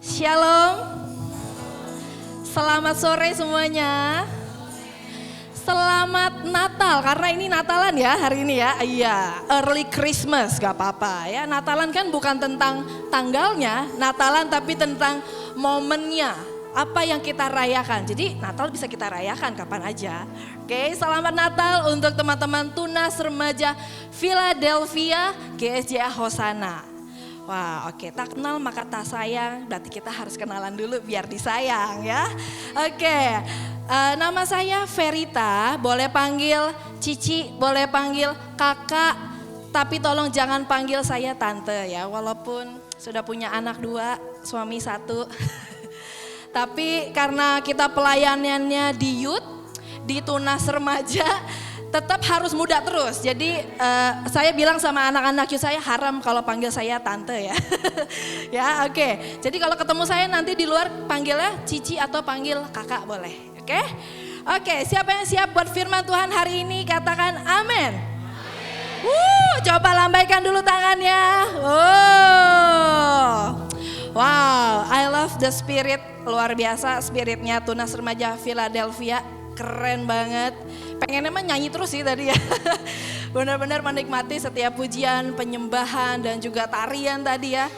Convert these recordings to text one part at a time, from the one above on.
Shalom. Selamat sore semuanya. Selamat Natal, karena ini Natalan ya hari ini ya. Iya, early Christmas gak apa-apa ya. Natalan kan bukan tentang tanggalnya, Natalan tapi tentang momennya. Apa yang kita rayakan, jadi Natal bisa kita rayakan kapan aja. Oke, selamat Natal untuk teman-teman Tunas Remaja Philadelphia GSJA Hosana. Wah, oke, tak kenal maka tak sayang, berarti kita harus kenalan dulu biar disayang ya. Oke, nama saya Verita, boleh panggil Cici, boleh panggil kakak, tapi tolong jangan panggil saya tante ya, walaupun sudah punya anak 2, suami 1. Tapi karena kita pelayanannya di youth, di Tunas Remaja, tetap harus muda terus. Jadi saya bilang sama anak-anak saya haram kalau panggil saya tante ya. Ya oke. Jadi kalau ketemu saya nanti di luar panggilnya Cici atau panggil kakak boleh. Oke. Oke, siapa yang siap buat firman Tuhan hari ini? Katakan amin. Coba lambaikan dulu tangannya. Wow, I love the spirit, luar biasa spiritnya Tunas Remaja Philadelphia. Keren banget, pengennya mah nyanyi terus sih tadi ya. Benar-benar menikmati setiap pujian, penyembahan dan juga tarian tadi ya.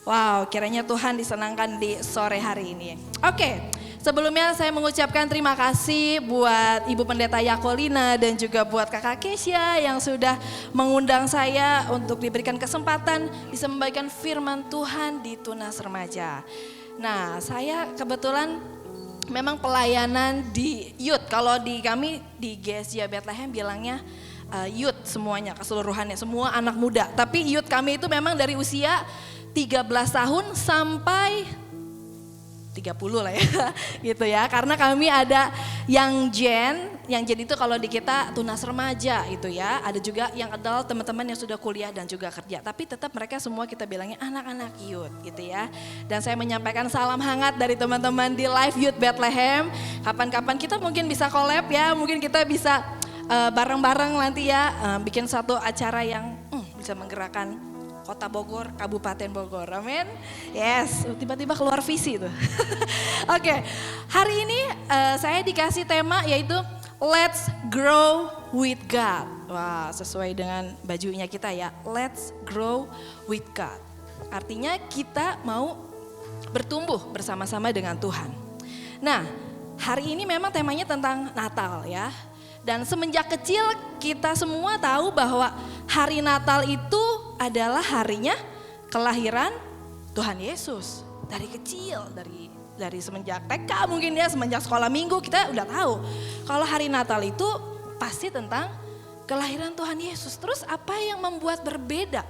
Wow, kiranya Tuhan disenangkan di sore hari ini. Oke, sebelumnya saya mengucapkan terima kasih buat Ibu Pendeta Yakolina dan juga buat Kakak Kesya yang sudah mengundang saya untuk diberikan kesempatan bisa membagikan firman Tuhan di Tunas Remaja. Nah, saya kebetulan memang pelayanan di youth, kalau di kami di GSJA Bethlehem bilangnya youth semuanya, keseluruhannya, semua anak muda. Tapi youth kami itu memang dari usia 13 tahun sampai 30 lah ya, gitu ya. Karena kami ada yang Gen itu kalau di kita Tunas Remaja itu ya. Ada juga yang adult, teman-teman yang sudah kuliah dan juga kerja. Tapi tetap mereka semua kita bilangnya anak-anak youth gitu ya. Dan saya menyampaikan salam hangat dari teman-teman di Live Youth Bethlehem. Kapan-kapan kita mungkin bisa collab ya, mungkin kita bisa bareng-bareng nanti ya. Bikin satu acara yang bisa menggerakkan Kota Bogor, Kabupaten Bogor, amin. Yes, tiba-tiba keluar visi tuh. Oke, hari ini saya dikasih tema yaitu Let's Grow with God. Wah, sesuai dengan bajunya kita ya, Let's Grow with God. Artinya kita mau bertumbuh bersama-sama dengan Tuhan. Nah, hari ini memang temanya tentang Natal ya. Dan semenjak kecil kita semua tahu bahwa hari Natal itu adalah harinya kelahiran Tuhan Yesus. Dari kecil, dari semenjak TK mungkin ya, semenjak sekolah minggu kita udah tahu. Kalau hari Natal itu pasti tentang kelahiran Tuhan Yesus. Terus apa yang membuat berbeda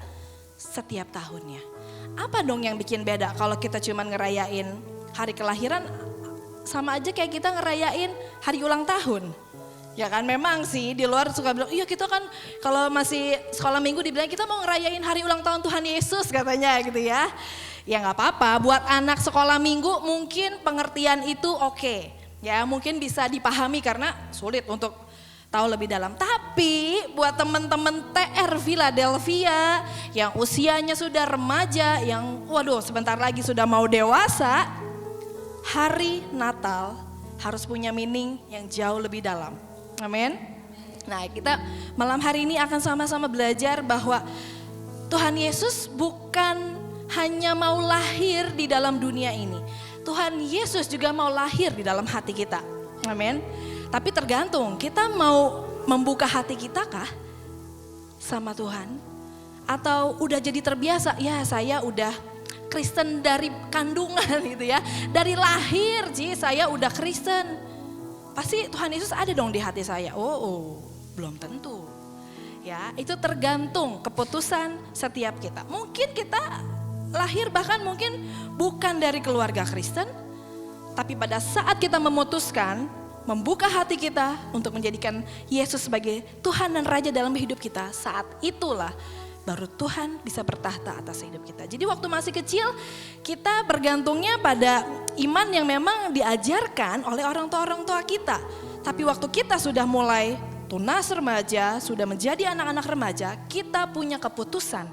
setiap tahunnya? Apa dong yang bikin beda kalau kita cuma ngerayain hari kelahiran sama aja kayak kita ngerayain hari ulang tahun? Ya kan memang sih di luar suka bilang, iya kita kan kalau masih sekolah minggu dibilang kita mau ngerayain hari ulang tahun Tuhan Yesus katanya gitu ya. Ya gak apa-apa, buat anak sekolah minggu mungkin pengertian itu oke. Ya mungkin bisa dipahami karena sulit untuk tahu lebih dalam. Tapi buat teman-teman TR Philadelphia yang usianya sudah remaja, yang waduh sebentar lagi sudah mau dewasa, hari Natal harus punya meaning yang jauh lebih dalam. Amin. Nah, kita malam hari ini akan sama-sama belajar bahwa Tuhan Yesus bukan hanya mau lahir di dalam dunia ini. Tuhan Yesus juga mau lahir di dalam hati kita. Amin. Tapi tergantung kita mau membuka hati kita kah sama Tuhan? Atau udah jadi terbiasa, ya saya udah Kristen dari kandungan gitu ya. Dari lahir saya udah Kristen. Pasti Tuhan Yesus ada dong di hati saya. Belum tentu. Ya, itu tergantung keputusan setiap kita. Mungkin kita lahir bahkan mungkin bukan dari keluarga Kristen, tapi pada saat kita memutuskan membuka hati kita untuk menjadikan Yesus sebagai Tuhan dan Raja dalam hidup kita, saat itulah baru Tuhan bisa bertahta atas hidup kita. Jadi waktu masih kecil kita bergantungnya pada iman yang memang diajarkan oleh orang tua kita. Tapi waktu kita sudah mulai tunas remaja, sudah menjadi anak-anak remaja, kita punya keputusan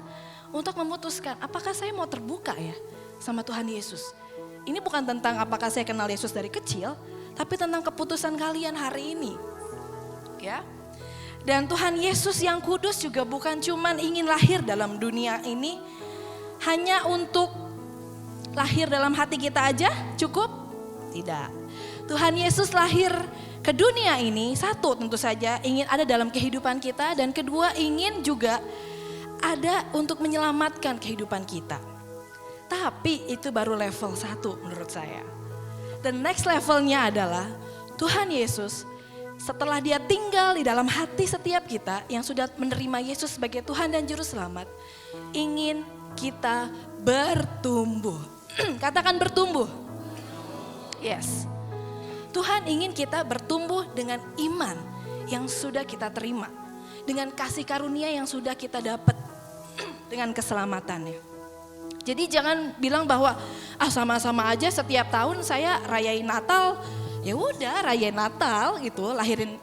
untuk memutuskan apakah saya mau terbuka ya sama Tuhan Yesus. Ini bukan tentang apakah saya kenal Yesus dari kecil, tapi tentang keputusan kalian hari ini. Ya. Dan Tuhan Yesus yang kudus juga bukan cuman ingin lahir dalam dunia ini hanya untuk lahir dalam hati kita aja cukup? Tidak. Tuhan Yesus lahir ke dunia ini, satu tentu saja ingin ada dalam kehidupan kita, dan kedua ingin juga ada untuk menyelamatkan kehidupan kita. Tapi itu baru level 1 menurut saya. Dan next levelnya adalah Tuhan Yesus setelah dia tinggal di dalam hati setiap kita yang sudah menerima Yesus sebagai Tuhan dan Juru Selamat, ingin kita bertumbuh. Katakan bertumbuh. Yes. Tuhan ingin kita bertumbuh dengan iman yang sudah kita terima. Dengan kasih karunia yang sudah kita dapat. Dengan keselamatannya. Jadi jangan bilang bahwa sama-sama aja setiap tahun saya rayain Natal. Ya udah rayain Natal gitu, lahirin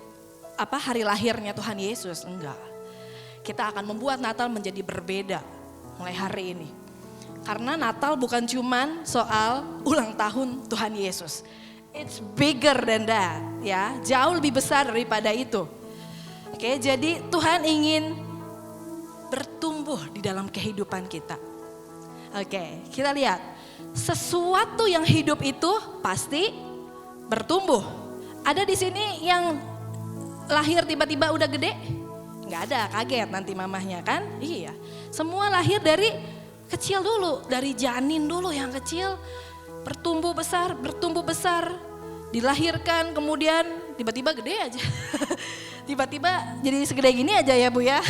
hari lahirnya Tuhan Yesus. Enggak. Kita akan membuat Natal menjadi berbeda mulai hari ini. Karena Natal bukan cuman soal ulang tahun Tuhan Yesus. It's bigger than that, ya. Jauh lebih besar daripada itu. Oke, jadi Tuhan ingin bertumbuh di dalam kehidupan kita. Oke, kita lihat. Sesuatu yang hidup itu pasti bertumbuh. Ada di sini yang lahir tiba-tiba udah gede? Enggak ada, kaget nanti mamahnya kan? Iya. Semua lahir dari kecil dulu, dari janin dulu yang kecil, bertumbuh besar, dilahirkan kemudian tiba-tiba gede aja. Tiba-tiba jadi segede gini aja ya Bu ya.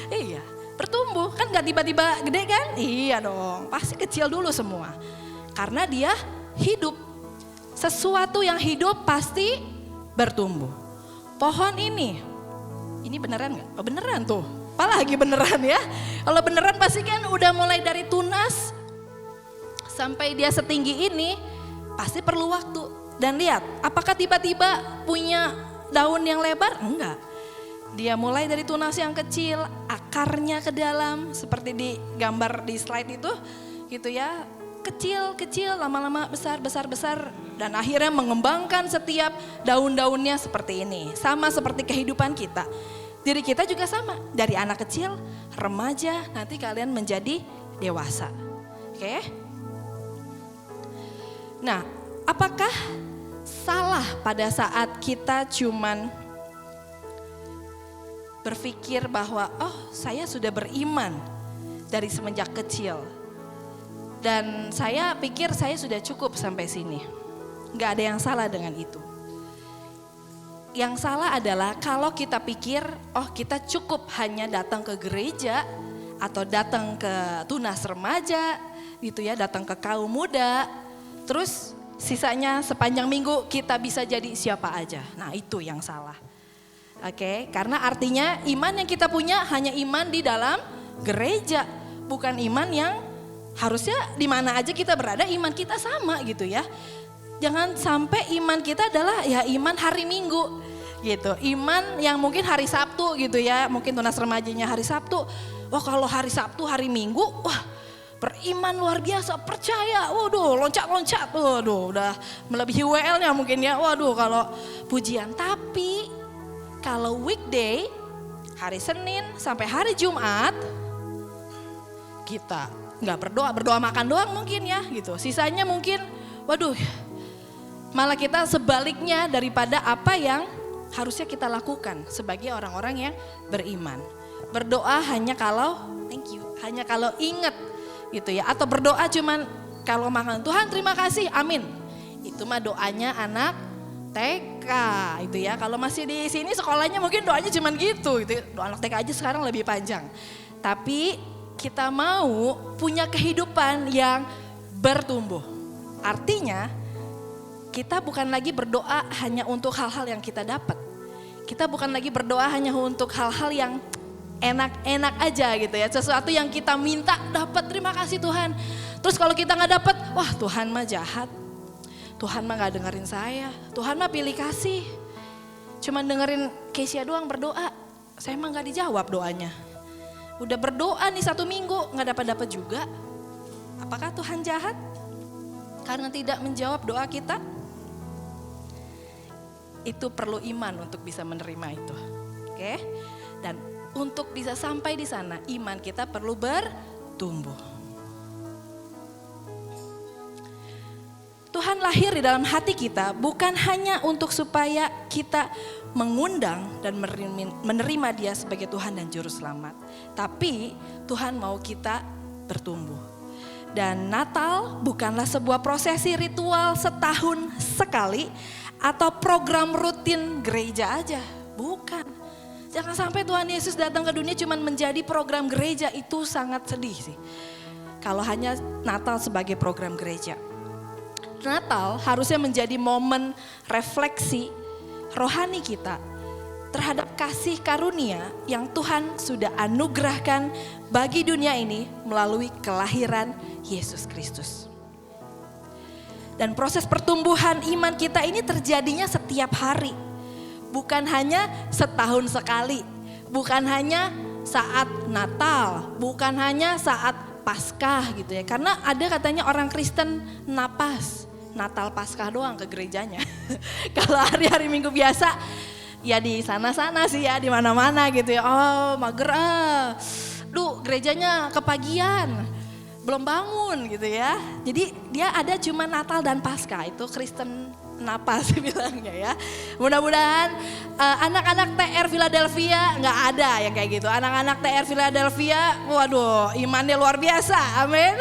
Iya. Bertumbuh, kan gak tiba-tiba gede kan? Iya dong, pasti kecil dulu semua. Karena dia hidup. Sesuatu yang hidup pasti bertumbuh. Pohon ini beneran gak? Oh beneran tuh, apalagi beneran ya. Kalau beneran pasti kan udah mulai dari tunas sampai dia setinggi ini, pasti perlu waktu. Dan lihat, apakah tiba-tiba punya daun yang lebar? Enggak. Dia mulai dari tunas yang kecil, akarnya ke dalam seperti di gambar di slide itu gitu ya. Kecil, lama-lama besar, dan akhirnya mengembangkan setiap daun-daunnya seperti ini. Sama seperti kehidupan kita. Diri kita juga sama, dari anak kecil, remaja, nanti kalian menjadi dewasa. Oke? Nah, apakah salah pada saat kita cuman berpikir bahwa saya sudah beriman dari semenjak kecil dan saya pikir saya sudah cukup sampai sini. Gak ada yang salah dengan itu. Yang salah adalah kalau kita pikir kita cukup hanya datang ke gereja atau datang ke tunas remaja gitu ya, datang ke kaum muda, terus sisanya sepanjang minggu kita bisa jadi siapa aja. Nah itu yang salah. Oke, karena artinya iman yang kita punya hanya iman di dalam gereja, bukan iman yang harusnya di mana aja kita berada iman kita sama gitu ya. Jangan sampai iman kita adalah ya iman hari Minggu gitu. Iman yang mungkin hari Sabtu gitu ya, mungkin tunas remajanya hari Sabtu. Wah kalau hari Sabtu, hari Minggu, wah beriman luar biasa, percaya, waduh loncat-loncat, waduh udah melebihi WL-nya mungkin ya, waduh kalau pujian. Tapi kalau weekday, hari Senin sampai hari Jumat, kita nggak berdoa makan doang mungkin ya gitu. Sisanya mungkin, waduh, malah kita sebaliknya daripada apa yang harusnya kita lakukan sebagai orang-orang yang beriman. Berdoa hanya kalau, hanya kalau ingat gitu ya. Atau berdoa cuman kalau makan, Tuhan terima kasih, amin. Itu mah doanya anak TK itu ya. Kalau masih di sini sekolahnya mungkin doanya cuman gitu. Doa anak TK aja sekarang lebih panjang. Tapi kita mau punya kehidupan yang bertumbuh. Artinya kita bukan lagi berdoa hanya untuk hal-hal yang kita dapat. Kita bukan lagi berdoa hanya untuk hal-hal yang enak-enak aja gitu ya. Sesuatu yang kita minta dapat, terima kasih Tuhan. Terus kalau kita gak dapat, wah Tuhan mah jahat. Tuhan mah gak dengerin saya, Tuhan mah pilih kasih. Cuman dengerin Kesia doang berdoa, saya mah gak dijawab doanya. Udah berdoa nih 1 minggu gak dapat-dapat juga. Apakah Tuhan jahat? karena tidak menjawab doa kita, itu perlu iman untuk bisa menerima itu. Oke? Dan untuk bisa sampai di sana, iman kita perlu bertumbuh. Tuhan lahir di dalam hati kita bukan hanya untuk supaya kita mengundang dan menerima Dia sebagai Tuhan dan Juru Selamat. Tapi Tuhan mau kita bertumbuh. Dan Natal bukanlah sebuah prosesi ritual setahun sekali atau program rutin gereja aja. Bukan. Jangan sampai Tuhan Yesus datang ke dunia cuma menjadi program gereja, itu sangat sedih sih. Kalau hanya Natal sebagai program gereja. Natal harusnya menjadi momen refleksi rohani kita terhadap kasih karunia yang Tuhan sudah anugerahkan bagi dunia ini melalui kelahiran Yesus Kristus. Dan proses pertumbuhan iman kita ini terjadinya setiap hari. Bukan hanya setahun sekali, bukan hanya saat Natal, bukan hanya saat Paskah gitu ya. Karena ada katanya orang Kristen napas. Natal Paskah doang ke gerejanya. Kalau hari-hari Minggu biasa ya di sana-sana sih ya, di mana-mana gitu ya. Oh, mager Duh, gerejanya kepagian. Belum bangun gitu ya. Jadi dia ada cuma Natal dan Paskah, itu Kristen napas bilangnya ya. Mudah-mudahan anak-anak TR Philadelphia nggak ada yang kayak gitu. Anak-anak TR Philadelphia, waduh, imannya luar biasa. Amin.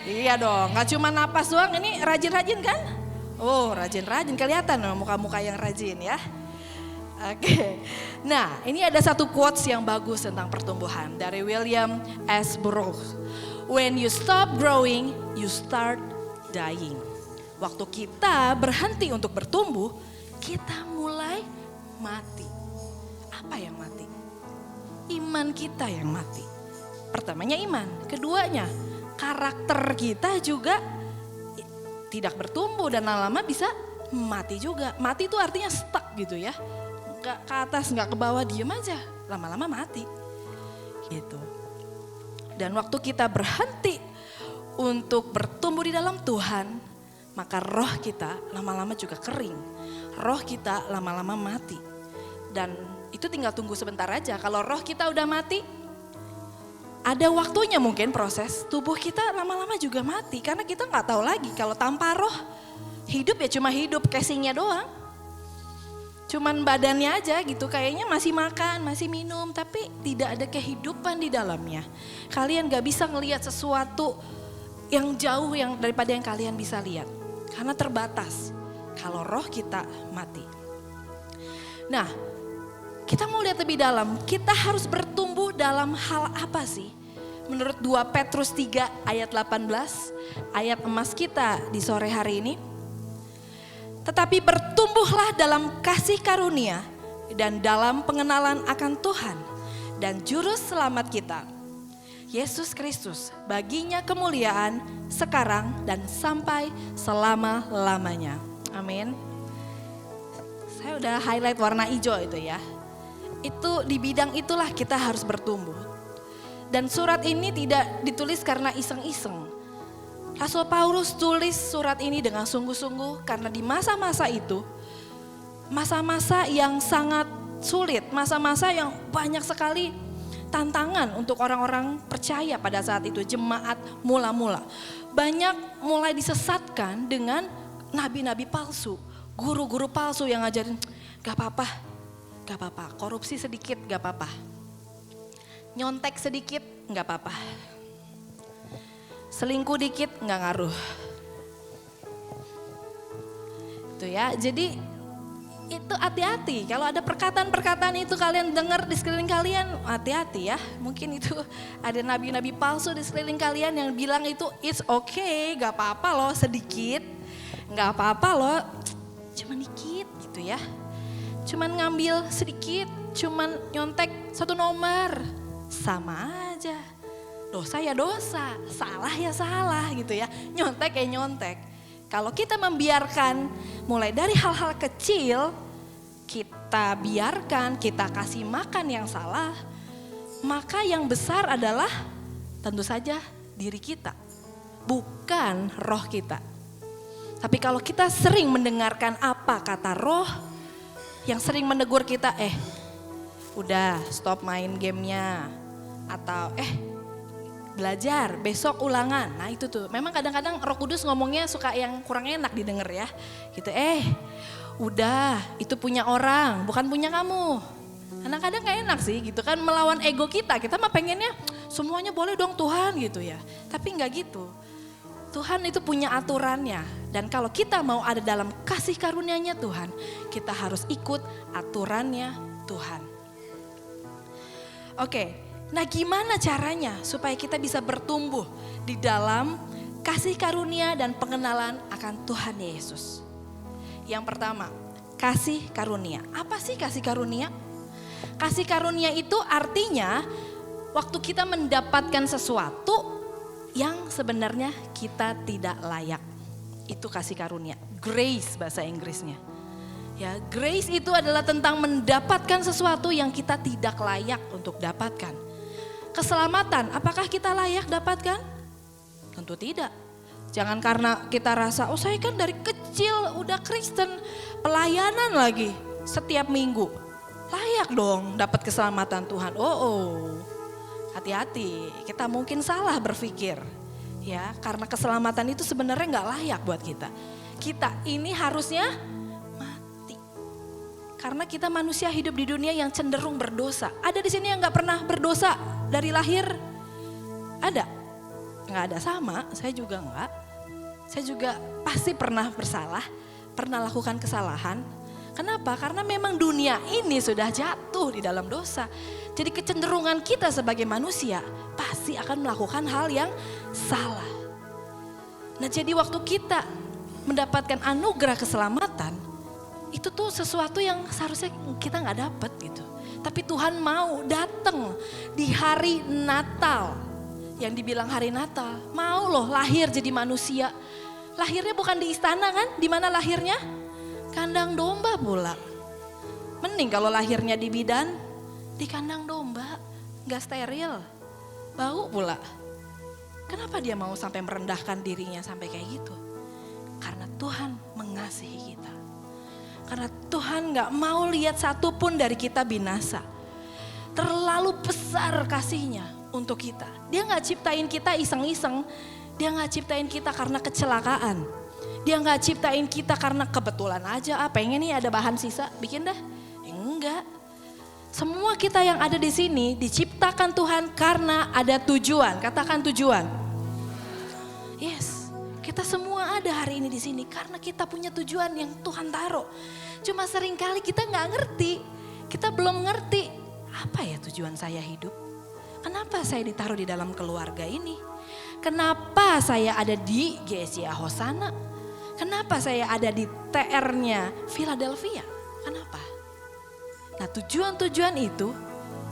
Iya dong, gak cuma napas doang, ini rajin-rajin kan? Oh, rajin-rajin, kelihatan muka-muka yang rajin ya. Oke, nah ini ada satu quotes yang bagus tentang pertumbuhan dari William S. Burroughs. When you stop growing, you start dying. Waktu kita berhenti untuk bertumbuh, kita mulai mati. Apa yang mati? Iman kita yang mati. Pertamanya iman, keduanya karakter kita juga tidak bertumbuh dan lama-lama bisa mati juga. Mati itu artinya stuck gitu ya. Gak ke atas, gak ke bawah, diem aja. Lama-lama mati. Gitu. Dan waktu kita berhenti untuk bertumbuh di dalam Tuhan, maka roh kita lama-lama juga kering. Roh kita lama-lama mati. Dan itu tinggal tunggu sebentar aja. Kalau roh kita udah mati, ada waktunya mungkin proses, tubuh kita lama-lama juga mati. Karena kita gak tahu lagi kalau tanpa roh, hidup ya cuma hidup casingnya doang. Cuman badannya aja gitu, kayaknya masih makan, masih minum, tapi tidak ada kehidupan di dalamnya. Kalian gak bisa ngelihat sesuatu yang jauh yang daripada yang kalian bisa lihat. Karena terbatas kalau roh kita mati. Nah, kita mau lihat lebih dalam, kita harus bertumbuh dalam hal apa sih? Menurut 2 Petrus 3 ayat 18, ayat emas kita di sore hari ini. Tetapi bertumbuhlah dalam kasih karunia dan dalam pengenalan akan Tuhan dan Juru Selamat kita, Yesus Kristus. Baginya kemuliaan sekarang dan sampai selama-lamanya. Amin. Saya udah highlight warna hijau itu ya. Itu di bidang itulah kita harus bertumbuh. Dan surat ini tidak ditulis karena iseng-iseng. Rasul Paulus tulis surat ini dengan sungguh-sungguh karena di masa-masa itu, masa-masa yang sangat sulit, masa-masa yang banyak sekali tantangan untuk orang-orang percaya pada saat itu, jemaat mula-mula. Banyak mulai disesatkan dengan nabi-nabi palsu, guru-guru palsu yang ngajarin gak apa-apa, korupsi sedikit gak apa-apa. Nyontek sedikit gak apa-apa. Selingkuh dikit gak ngaruh. Itu ya, jadi itu hati-hati. Kalau ada perkataan-perkataan itu kalian dengar di sekeliling kalian, hati-hati ya. Mungkin itu ada nabi-nabi palsu di sekeliling kalian yang bilang itu it's okay, gak apa-apa loh sedikit. Gak apa-apa loh, cuman dikit gitu ya. Cuman ngambil sedikit, cuman nyontek 1 nomor. Sama aja, dosa ya dosa, salah ya salah gitu ya, nyontek ya nyontek. Kalau kita membiarkan mulai dari hal-hal kecil, kita biarkan, kita kasih makan yang salah, maka yang besar adalah tentu saja diri kita, bukan roh kita. Tapi kalau kita sering mendengarkan apa kata roh yang sering menegur kita, udah stop main gamenya. Atau belajar, besok ulangan. Nah itu tuh, memang kadang-kadang Roh Kudus ngomongnya suka yang kurang enak didengar ya. Gitu, udah itu punya orang, bukan punya kamu. Kadang-kadang gak enak sih gitu kan, melawan ego kita. Kita mah pengennya semuanya boleh dong Tuhan gitu ya. Tapi gak gitu. Tuhan itu punya aturannya. Dan kalau kita mau ada dalam kasih karunia-Nya Tuhan, kita harus ikut aturannya Tuhan. Oke, nah gimana caranya supaya kita bisa bertumbuh di dalam kasih karunia dan pengenalan akan Tuhan Yesus? Yang pertama, kasih karunia. Apa sih kasih karunia? Kasih karunia itu artinya waktu kita mendapatkan sesuatu yang sebenarnya kita tidak layak. Itu kasih karunia. Grace bahasa Inggrisnya. Ya, grace itu adalah tentang mendapatkan sesuatu yang kita tidak layak untuk dapatkan. Keselamatan, apakah kita layak dapatkan? Tentu tidak. Jangan karena kita rasa, saya kan dari kecil udah Kristen, pelayanan lagi setiap minggu. Layak dong dapat keselamatan Tuhan. Hati-hati, kita mungkin salah berpikir. Ya, karena keselamatan itu sebenarnya nggak layak buat kita. Kita ini harusnya mati. Karena kita manusia hidup di dunia yang cenderung berdosa. Ada di sini yang nggak pernah berdosa dari lahir? Ada? Nggak ada, sama, saya juga nggak. Saya juga pasti pernah bersalah, pernah lakukan kesalahan. Kenapa? Karena memang dunia ini sudah jatuh di dalam dosa. Jadi kecenderungan kita sebagai manusia pasti akan melakukan hal yang salah. Nah jadi waktu kita mendapatkan anugerah keselamatan, itu tuh sesuatu yang seharusnya kita nggak dapat gitu. Tapi Tuhan mau datang di hari Natal. Yang dibilang hari Natal, mau loh lahir jadi manusia. Lahirnya bukan di istana kan? Di mana lahirnya? Kandang domba pula. Mending kalau lahirnya di bidan, di kandang domba, gak steril, bau pula. Kenapa dia mau sampai merendahkan dirinya sampai kayak gitu? Karena Tuhan mengasihi kita. Karena Tuhan gak mau lihat satupun dari kita binasa. Terlalu besar kasihnya untuk kita. Dia gak ciptain kita iseng-iseng, dia gak ciptain kita karena kecelakaan. Dia gak ciptain kita karena kebetulan aja, pengen nih ada bahan sisa, bikin dah. Enggak. Semua kita yang ada di sini diciptakan Tuhan karena ada tujuan. Katakan tujuan. Yes, kita semua ada hari ini di sini karena kita punya tujuan yang Tuhan taruh. Cuma seringkali kita nggak ngerti, kita belum ngerti apa ya tujuan saya hidup. Kenapa saya ditaruh di dalam keluarga ini? Kenapa saya ada di GSIA Hosana? Kenapa saya ada di TR-nya Philadelphia? Kenapa? Nah tujuan-tujuan itu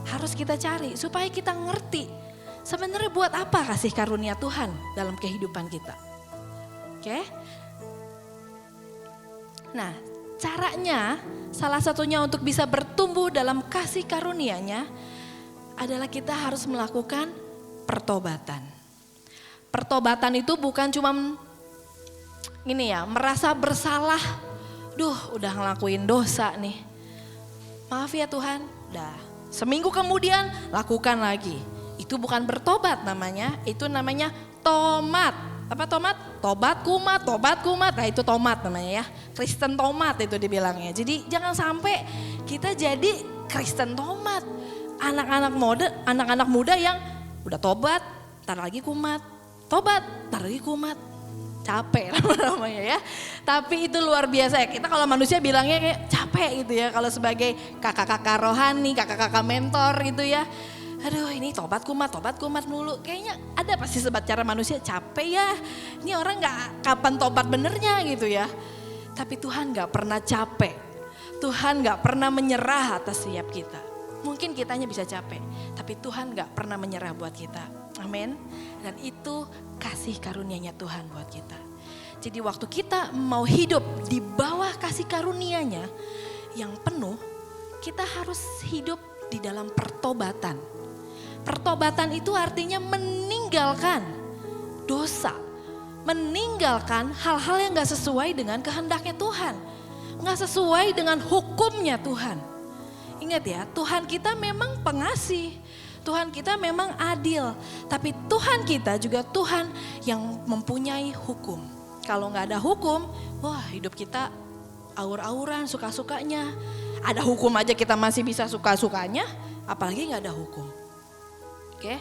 harus kita cari supaya kita ngerti sebenarnya buat apa kasih karunia Tuhan dalam kehidupan kita. Oke? Nah caranya salah satunya untuk bisa bertumbuh dalam kasih karunia-Nya adalah kita harus melakukan pertobatan. Pertobatan itu bukan cuma merasa bersalah, udah ngelakuin dosa nih. Maaf ya Tuhan, seminggu kemudian lakukan lagi. Itu bukan bertobat namanya, itu namanya tomat. Apa tomat? Tobat kumat. Nah itu tomat namanya ya, Kristen tomat itu dibilangnya. Jadi jangan sampai kita jadi Kristen tomat. Anak-anak muda yang udah tobat, tar lagi kumat. Tobat, tar lagi kumat. Capek namanya ya. Tapi itu luar biasa ya. Kita kalau manusia bilangnya kayak capek gitu ya. Kalau sebagai kakak-kakak rohani, kakak-kakak mentor gitu ya. Aduh ini tobat kumat mulu. Kayaknya ada pasti secara manusia capek ya. Ini orang gak kapan tobat benernya gitu ya. Tapi Tuhan gak pernah capek. Tuhan gak pernah menyerah atas setiap kita. Mungkin kitanya bisa capek. Tapi Tuhan gak pernah menyerah buat kita. Amin. Dan itu kasih karunia-Nya Tuhan buat kita. Jadi waktu kita mau hidup di bawah kasih karunia-Nya yang penuh, kita harus hidup di dalam pertobatan. Pertobatan itu artinya meninggalkan dosa, meninggalkan hal-hal yang gak sesuai dengan kehendaknya Tuhan. Gak sesuai dengan hukumnya Tuhan. Ingat ya, Tuhan kita memang pengasih. Tuhan kita memang adil. Tapi Tuhan kita juga Tuhan yang mempunyai hukum. Kalau gak ada hukum, wah hidup kita aur-auran, suka-sukanya. Ada hukum aja kita masih bisa suka-sukanya, apalagi gak ada hukum. Oke,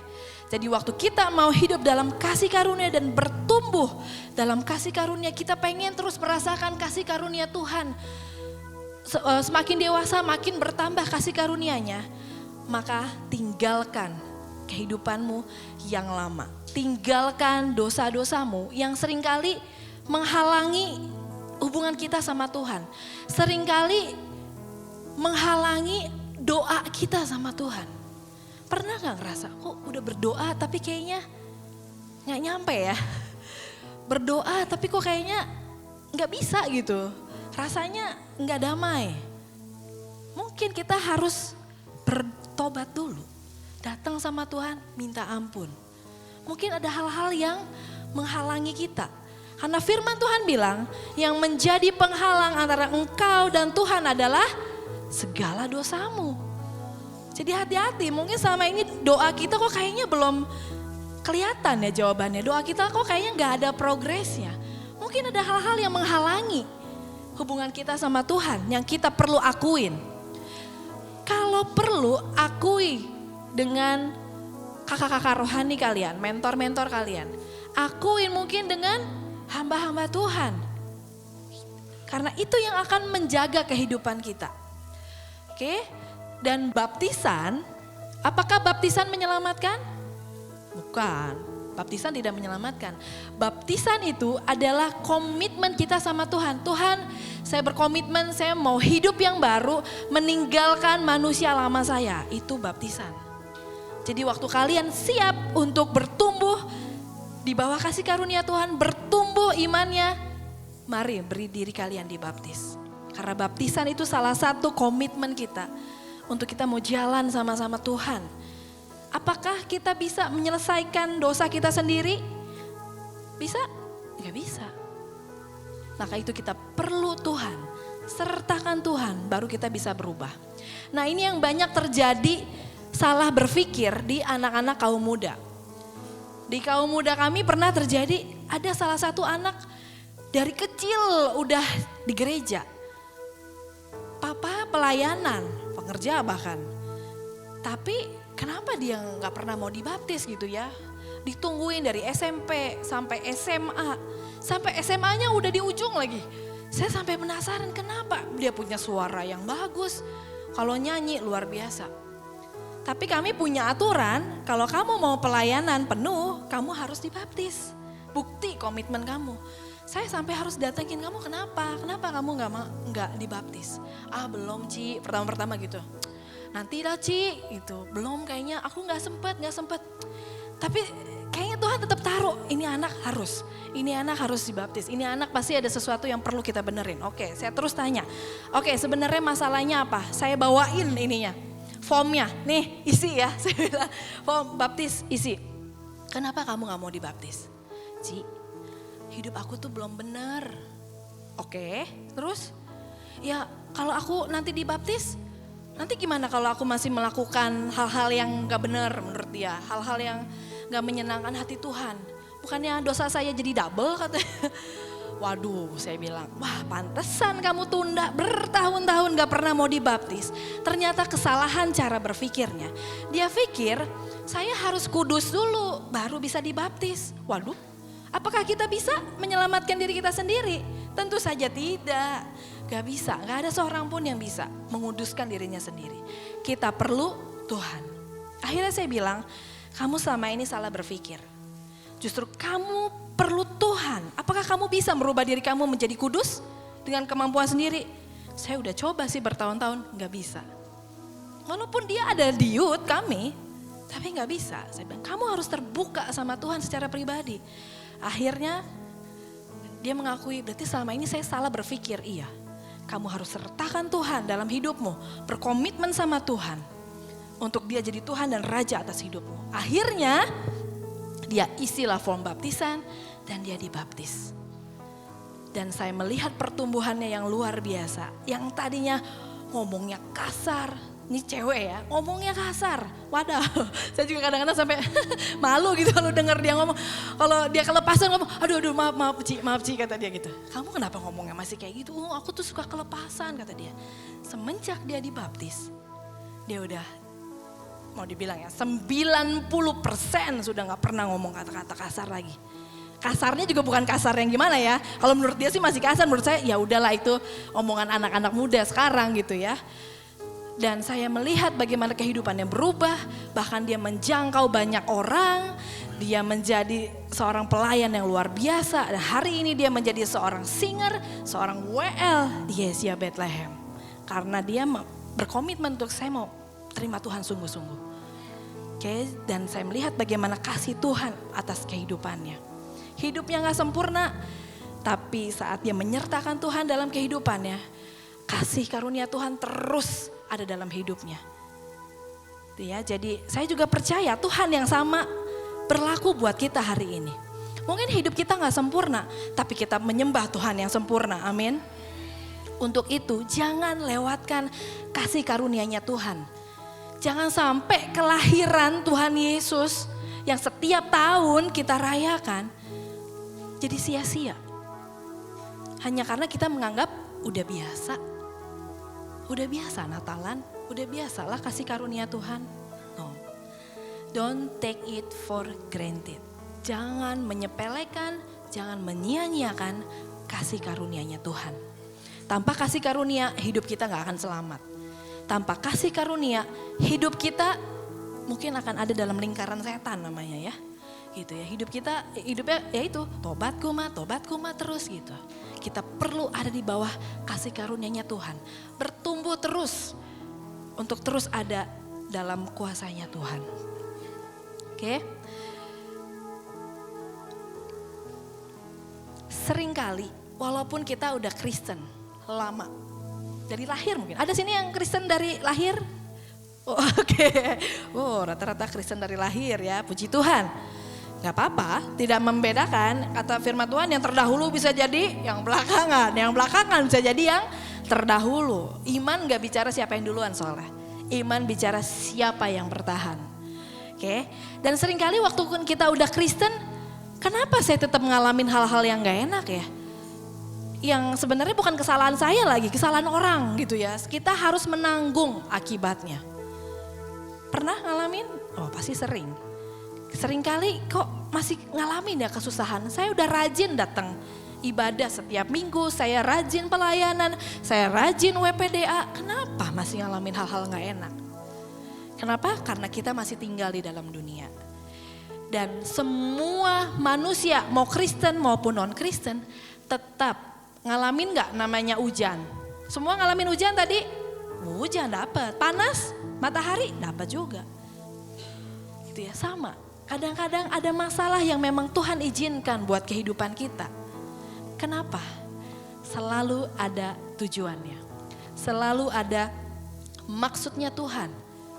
jadi waktu kita mau hidup dalam kasih karunia dan bertumbuh dalam kasih karunia, kita pengen terus merasakan kasih karunia Tuhan. Semakin dewasa makin bertambah kasih karunia-Nya, maka tinggalkan kehidupanmu yang lama. Tinggalkan dosa-dosamu yang seringkali menghalangi hubungan kita sama Tuhan. Seringkali menghalangi doa kita sama Tuhan. Pernah gak ngerasa kok udah berdoa tapi kayaknya gak nyampe ya. Berdoa tapi kok kayaknya gak bisa gitu. Rasanya gak damai. Mungkin kita harus bertobat dulu. Datang sama Tuhan minta ampun. Mungkin ada hal-hal yang menghalangi kita. Karena firman Tuhan bilang yang menjadi penghalang antara engkau dan Tuhan adalah segala dosamu. Jadi hati-hati, mungkin selama ini doa kita kok kayaknya belum kelihatan ya jawabannya. Doa kita kok kayaknya gak ada progresnya. Mungkin ada hal-hal yang menghalangi hubungan kita sama Tuhan yang kita perlu akuin. Kalau perlu akui dengan kakak-kakak rohani kalian, mentor-mentor kalian. Akuin mungkin dengan hamba-hamba Tuhan. Karena itu yang akan menjaga kehidupan kita. Oke? Dan baptisan, apakah baptisan menyelamatkan? Bukan, baptisan tidak menyelamatkan. Baptisan itu adalah komitmen kita sama Tuhan. Tuhan, saya berkomitmen, saya mau hidup yang baru, meninggalkan manusia lama saya. Itu baptisan. Jadi waktu kalian siap untuk bertumbuh di bawah kasih karunia Tuhan, bertumbuh imannya, mari beri diri kalian dibaptis. Karena baptisan itu salah satu komitmen kita. Untuk kita mau jalan sama-sama Tuhan. Apakah kita bisa menyelesaikan dosa kita sendiri? Bisa? Gak bisa. Maka itu kita perlu Tuhan. Sertakan Tuhan baru kita bisa berubah. Nah ini yang banyak terjadi salah berpikir di anak-anak kaum muda. Di kaum muda kami pernah terjadi ada salah satu anak dari kecil udah di gereja. Papa pelayanan, pengerja bahkan. Tapi kenapa dia gak pernah mau dibaptis gitu ya? Ditungguin dari SMP sampai SMA. Sampai SMA-nya udah di ujung lagi. Saya sampai penasaran kenapa dia punya suara yang bagus. Kalau nyanyi luar biasa. Tapi kami punya aturan kalau kamu mau pelayanan penuh kamu harus dibaptis. Bukti komitmen kamu. Saya sampai harus datengin kamu kenapa? Kenapa kamu nggak dibaptis? Ah belum Ci, pertama-pertama gitu. Nanti lah Ci, gitu. Belum kayaknya aku nggak sempet. Tapi kayaknya Tuhan tetap taruh ini anak harus dibaptis. Ini anak pasti ada sesuatu yang perlu kita benerin. Oke, saya terus tanya. Oke, sebenarnya masalahnya apa? Saya bawain ininya, formnya. Nih isi ya, saya bilang form baptis isi. Kenapa kamu nggak mau dibaptis? Ci, hidup aku tuh belum benar. Oke, terus? Ya kalau aku nanti dibaptis, nanti gimana kalau aku masih melakukan hal-hal yang gak benar menurut dia. Hal-hal yang gak menyenangkan hati Tuhan. Bukannya dosa saya jadi double katanya. Waduh saya bilang, wah pantesan kamu tunda bertahun-tahun gak pernah mau dibaptis. Ternyata kesalahan cara berpikirnya. Dia pikir saya harus kudus dulu baru bisa dibaptis. Waduh. Apakah kita bisa menyelamatkan diri kita sendiri? Tentu saja tidak. Gak bisa, gak ada seorang pun yang bisa menguduskan dirinya sendiri. Kita perlu Tuhan. Akhirnya saya bilang, kamu selama ini salah berpikir. Justru kamu perlu Tuhan. Apakah kamu bisa merubah diri kamu menjadi kudus dengan kemampuan sendiri? Saya udah coba sih bertahun-tahun, gak bisa. Walaupun dia ada di youth kami, tapi gak bisa. Saya bilang, kamu harus terbuka sama Tuhan secara pribadi. Akhirnya dia mengakui berarti selama ini saya salah berpikir. Iya, kamu harus sertakan Tuhan dalam hidupmu. Berkomitmen sama Tuhan. Untuk dia jadi Tuhan dan Raja atas hidupmu. Akhirnya dia isilah form baptisan. dan dia dibaptis. Dan saya melihat pertumbuhannya yang luar biasa. Yang tadinya ngomongnya kasar. Ini cewek ya, ngomongnya kasar. Waduh, saya juga kadang-kadang sampai malu gitu kalau dengar dia ngomong. Kalau dia kelepasan ngomong, aduh maaf Ci kata dia gitu. Kamu kenapa ngomongnya masih kayak gitu? Oh, aku tuh suka kelepasan kata dia. Semenjak dia dibaptis, dia udah mau dibilang ya 90% sudah gak pernah ngomong kata-kata kasar lagi. Kasarnya juga bukan kasar yang gimana ya. Kalau menurut dia sih masih kasar, menurut saya ya udahlah itu omongan anak-anak muda sekarang gitu ya. Dan saya melihat bagaimana kehidupannya berubah, bahkan dia menjangkau banyak orang, dia menjadi seorang pelayan yang luar biasa. Dan hari ini dia menjadi seorang singer, seorang WL di Yesia Bethlehem. Karena dia berkomitmen untuk saya mau terima Tuhan sungguh-sungguh. Oke, dan saya melihat bagaimana kasih Tuhan atas kehidupannya. Hidupnya gak sempurna, tapi saat dia menyertakan Tuhan dalam kehidupannya, kasih karunia Tuhan terus ada dalam hidupnya. Ya, jadi saya juga percaya Tuhan yang sama berlaku buat kita hari ini. Mungkin hidup kita gak sempurna, tapi kita menyembah Tuhan yang sempurna, amin. Untuk itu jangan lewatkan kasih karunia-Nya Tuhan. Jangan sampai kelahiran Tuhan Yesus yang setiap tahun kita rayakan jadi sia-sia. Hanya karena kita menganggap udah biasa. Udah biasa Natalan, udah biasalah kasih karunia Tuhan. No. Don't take it for granted. Jangan menyepelekan, jangan menyia-nyiakan kasih karunia-Nya Tuhan. Tanpa kasih karunia hidup kita gak akan selamat. Tanpa kasih karunia hidup kita mungkin akan ada dalam lingkaran setan namanya ya. Gitu ya, hidupnya ya itu tobat kuma terus gitu. Kita perlu ada di bawah kasih karunia-Nya Tuhan, bertumbuh terus untuk terus ada dalam kuasanya Tuhan. Oke. Seringkali walaupun kita udah Kristen lama dari lahir, mungkin ada sini yang Kristen dari lahir. Oh, oke. Oh, rata-rata Kristen dari lahir ya, puji Tuhan. Gak apa-apa, tidak membedakan. Kata firman Tuhan, yang terdahulu bisa jadi yang belakangan bisa jadi yang terdahulu. Iman gak bicara siapa yang duluan soalnya. Iman bicara siapa yang bertahan. Oke. Dan seringkali waktu kita udah Kristen, kenapa saya tetap ngalamin hal-hal yang gak enak ya? Yang sebenarnya bukan kesalahan saya lagi, kesalahan orang gitu ya. Kita harus menanggung akibatnya. Pernah ngalamin? Oh, pasti sering. Seringkali kok masih ngalamin ya kesusahan. Saya udah rajin datang ibadah setiap minggu, saya rajin pelayanan, saya rajin WPDA. Kenapa masih ngalamin hal-hal gak enak? Kenapa? Karena kita masih tinggal di dalam dunia. Dan semua manusia, mau Kristen maupun non-Kristen, tetap ngalamin gak namanya hujan? Semua ngalamin hujan tadi? Hujan dapat, panas, matahari dapat juga. Itu ya sama. Kadang-kadang ada masalah yang memang Tuhan izinkan buat kehidupan kita. Kenapa? Selalu ada tujuannya. Selalu ada maksudnya Tuhan.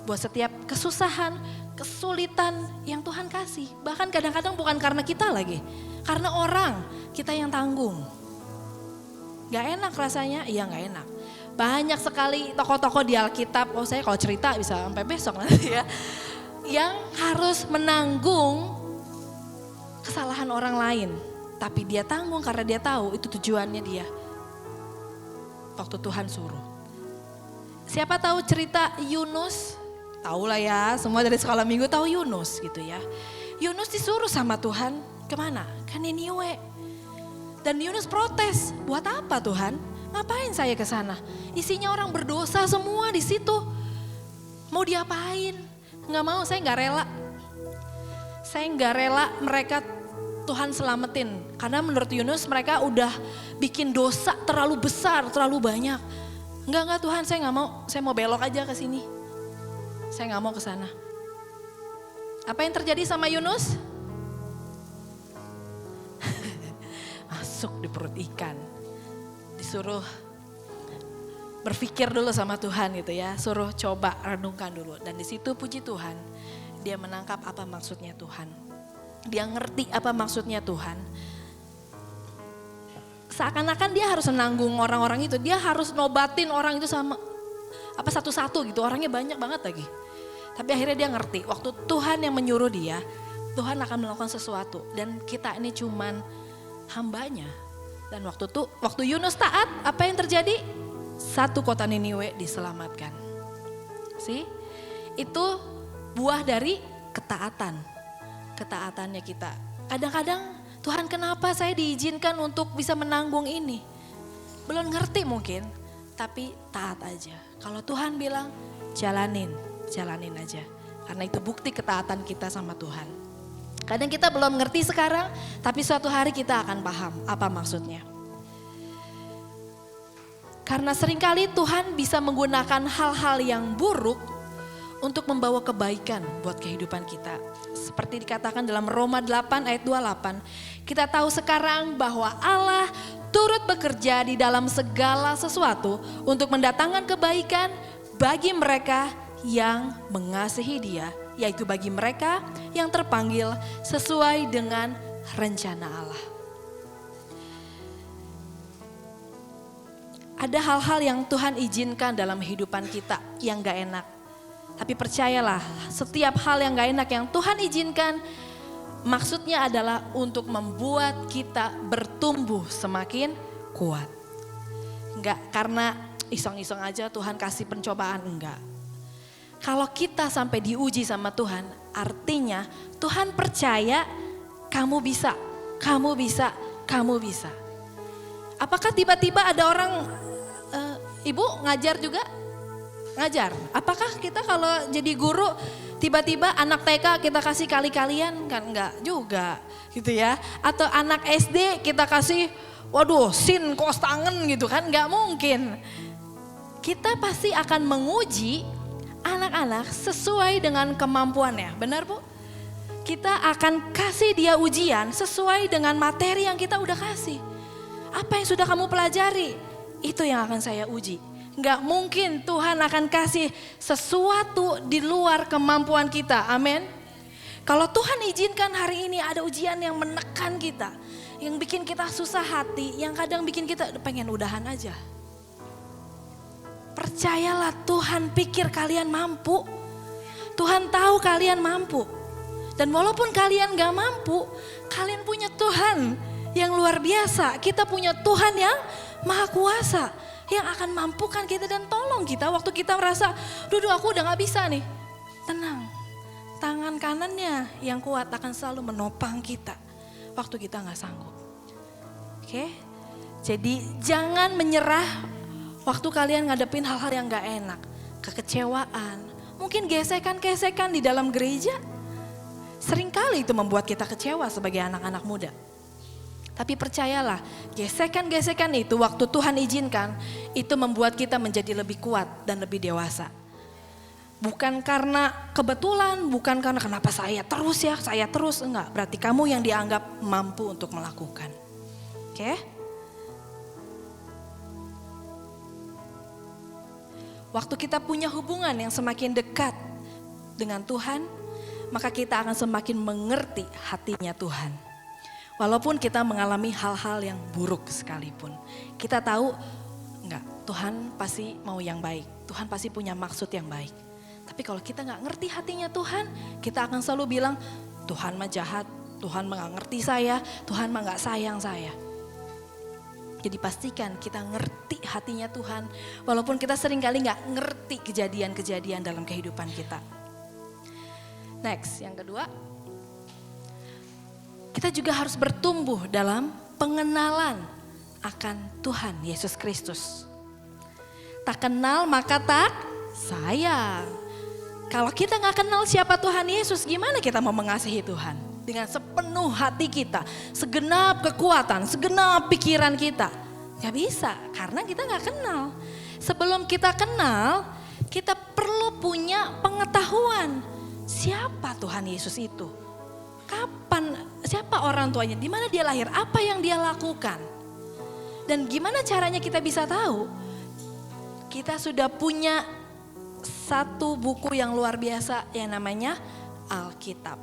Buat setiap kesusahan, kesulitan yang Tuhan kasih. Bahkan kadang-kadang bukan karena kita lagi. Karena orang, kita yang tanggung. Gak enak rasanya? Iya gak enak. Banyak sekali tokoh-tokoh di Alkitab, oh saya kalau cerita bisa sampai besok nanti ya. Yang harus menanggung kesalahan orang lain. Tapi dia tanggung karena dia tahu itu tujuannya dia. Waktu Tuhan suruh. Siapa tahu cerita Yunus? Tahu lah ya, semua dari sekolah minggu tahu Yunus gitu ya. Yunus disuruh sama Tuhan kemana? Ke Niniwe. Dan Yunus protes, buat apa Tuhan? Ngapain saya ke sana? Isinya orang berdosa semua di situ. Mau diapain? Nggak mau, saya nggak rela. Saya nggak rela mereka Tuhan selamatin. Karena menurut Yunus mereka udah bikin dosa terlalu besar, terlalu banyak. Enggak Tuhan, saya nggak mau. Saya mau belok aja ke sini. Saya nggak mau ke sana. Apa yang terjadi sama Yunus? Masuk di perut ikan. Disuruh berpikir dulu sama Tuhan gitu ya, suruh coba renungkan dulu. Dan di situ puji Tuhan, dia menangkap apa maksudnya Tuhan. Dia ngerti apa maksudnya Tuhan. seakan-akan dia harus menanggung orang-orang itu. Dia harus nobatin orang itu sama satu-satu gitu. Orangnya banyak banget lagi. Tapi akhirnya dia ngerti waktu Tuhan yang menyuruh dia, Tuhan akan melakukan sesuatu. Dan kita ini cuman hambanya. Dan waktu Yunus taat, apa yang terjadi? Satu kota Niniwe diselamatkan. Itu buah dari ketaatan. Ketaatannya kita. Kadang-kadang Tuhan, kenapa saya diizinkan untuk bisa menanggung ini? Belum ngerti mungkin, tapi taat aja. Kalau Tuhan bilang jalanin aja. Karena itu bukti ketaatan kita sama Tuhan. Kadang kita belum ngerti sekarang, tapi suatu hari kita akan paham apa maksudnya. Karena seringkali Tuhan bisa menggunakan hal-hal yang buruk untuk membawa kebaikan buat kehidupan kita. Seperti dikatakan dalam Roma 8 ayat 28. Kita tahu sekarang bahwa Allah turut bekerja di dalam segala sesuatu untuk mendatangkan kebaikan bagi mereka yang mengasihi Dia, yaitu bagi mereka yang terpanggil sesuai dengan rencana Allah. Ada hal-hal yang Tuhan izinkan dalam kehidupan kita yang gak enak. Tapi percayalah, setiap hal yang gak enak yang Tuhan izinkan, maksudnya adalah untuk membuat kita bertumbuh semakin kuat. Enggak karena iseng-iseng aja Tuhan kasih pencobaan, enggak. Kalau kita sampai diuji sama Tuhan, artinya Tuhan percaya kamu bisa, kamu bisa, kamu bisa. Apakah tiba-tiba ada orang, Ibu ngajar juga? Ngajar. Apakah kita kalau jadi guru tiba-tiba anak TK kita kasih kali-kalian? Kan enggak juga gitu ya. Atau anak SD kita kasih sin kos tangan gitu kan, enggak mungkin. Kita pasti akan menguji anak-anak sesuai dengan kemampuannya, benar Bu? Kita akan kasih dia ujian sesuai dengan materi yang kita udah kasih. Apa yang sudah kamu pelajari, itu yang akan saya uji. Enggak mungkin Tuhan akan kasih sesuatu di luar kemampuan kita, amin. Kalau Tuhan izinkan hari ini ada ujian yang menekan kita, yang bikin kita susah hati, yang kadang bikin kita pengen udahan aja. Percayalah Tuhan pikir kalian mampu, Tuhan tahu kalian mampu. Dan walaupun kalian gak mampu, kalian punya Tuhan yang luar biasa. Kita punya Tuhan yang maha kuasa, yang akan mampukan kita dan tolong kita waktu kita merasa, aku udah gak bisa nih. Tenang, tangan kanannya yang kuat akan selalu menopang kita waktu kita gak sanggup. Oke, jadi jangan menyerah waktu kalian ngadepin hal-hal yang gak enak. Kekecewaan, mungkin gesekan-gesekan di dalam gereja. Seringkali itu membuat kita kecewa sebagai anak-anak muda. Tapi percayalah, gesekan-gesekan itu waktu Tuhan izinkan, itu membuat kita menjadi lebih kuat dan lebih dewasa. Bukan karena kebetulan, bukan karena kenapa saya terus, enggak. Berarti kamu yang dianggap mampu untuk melakukan. Oke? Waktu kita punya hubungan yang semakin dekat dengan Tuhan, maka kita akan semakin mengerti hatinya Tuhan. Walaupun kita mengalami hal-hal yang buruk sekalipun. Kita tahu enggak, Tuhan pasti mau yang baik. Tuhan pasti punya maksud yang baik. Tapi kalau kita enggak ngerti hatinya Tuhan, kita akan selalu bilang, Tuhan mah jahat, Tuhan mah enggak ngerti saya, Tuhan mah enggak sayang saya. Jadi pastikan kita ngerti hatinya Tuhan. Walaupun kita seringkali enggak ngerti kejadian-kejadian dalam kehidupan kita. Next, yang kedua. Kita juga harus bertumbuh dalam pengenalan akan Tuhan Yesus Kristus. Tak kenal maka tak sayang. Kalau kita gak kenal siapa Tuhan Yesus, gimana kita mau mengasihi Tuhan? Dengan sepenuh hati kita, segenap kekuatan, segenap pikiran kita. Gak bisa, karena kita gak kenal. Sebelum kita kenal, kita perlu punya pengetahuan. Siapa Tuhan Yesus itu? Kapan, siapa orang tuanya, di mana dia lahir, apa yang dia lakukan. Dan gimana caranya kita bisa tahu? Kita sudah punya satu buku yang luar biasa yang namanya Alkitab.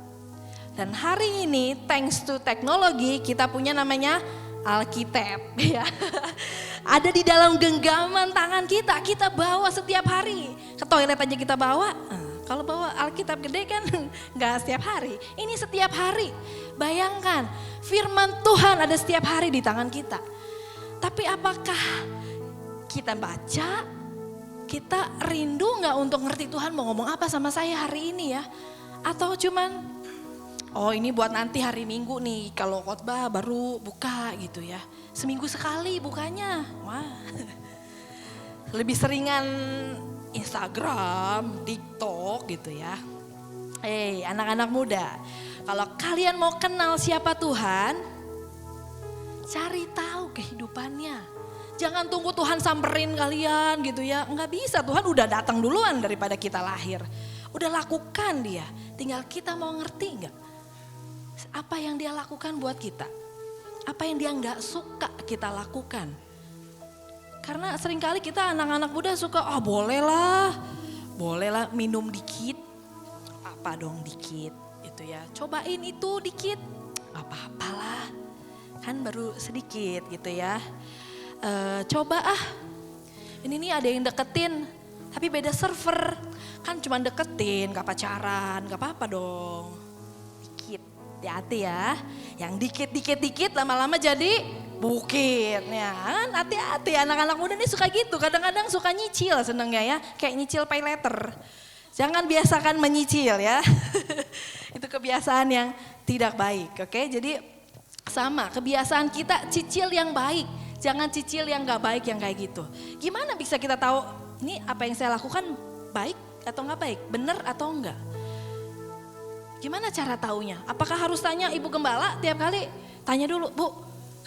Dan hari ini thanks to teknologi kita punya namanya Alkitab ya. Ada di dalam genggaman tangan kita, kita bawa setiap hari. Ke toilet aja kita bawa. Kalau bawa Alkitab gede kan nggak setiap hari. Ini setiap hari. Bayangkan firman Tuhan ada setiap hari di tangan kita. Tapi apakah kita baca, kita rindu nggak untuk ngerti Tuhan mau ngomong apa sama saya hari ini ya? Atau cuman, oh ini buat nanti hari Minggu nih, kalau khotbah baru buka gitu ya. Seminggu sekali bukanya, wah. Lebih seringan Instagram, TikTok gitu ya. Anak-anak muda, kalau kalian mau kenal siapa Tuhan, cari tahu kehidupannya. Jangan tunggu Tuhan samperin kalian gitu ya. Enggak bisa, Tuhan udah datang duluan daripada kita lahir. Udah lakukan dia, tinggal kita mau ngerti enggak? Apa yang dia lakukan buat kita? Apa yang dia enggak suka kita lakukan? Karena seringkali kita anak-anak muda suka, bolehlah minum dikit. Apa dong dikit itu ya. Cobain itu dikit, apa-apalah. Kan baru sedikit gitu ya. Coba ini nih ada yang deketin tapi beda server. Kan cuma deketin, gak pacaran, gak apa-apa dong. Dikit, hati-hati ya. Yang dikit-dikit lama-lama jadi bukit. Ya kan hati-hati anak-anak muda ini suka gitu. Kadang-kadang suka nyicil senengnya ya. Kayak nyicil pay letter. Jangan biasakan menyicil ya. Itu kebiasaan yang tidak baik. Oke, jadi sama kebiasaan kita cicil yang baik. Jangan cicil yang gak baik yang kayak gitu. Gimana bisa kita tahu ini apa yang saya lakukan baik atau gak baik? Benar atau enggak? Gimana cara taunya? Apakah harus tanya ibu gembala tiap kali? Tanya dulu, Bu,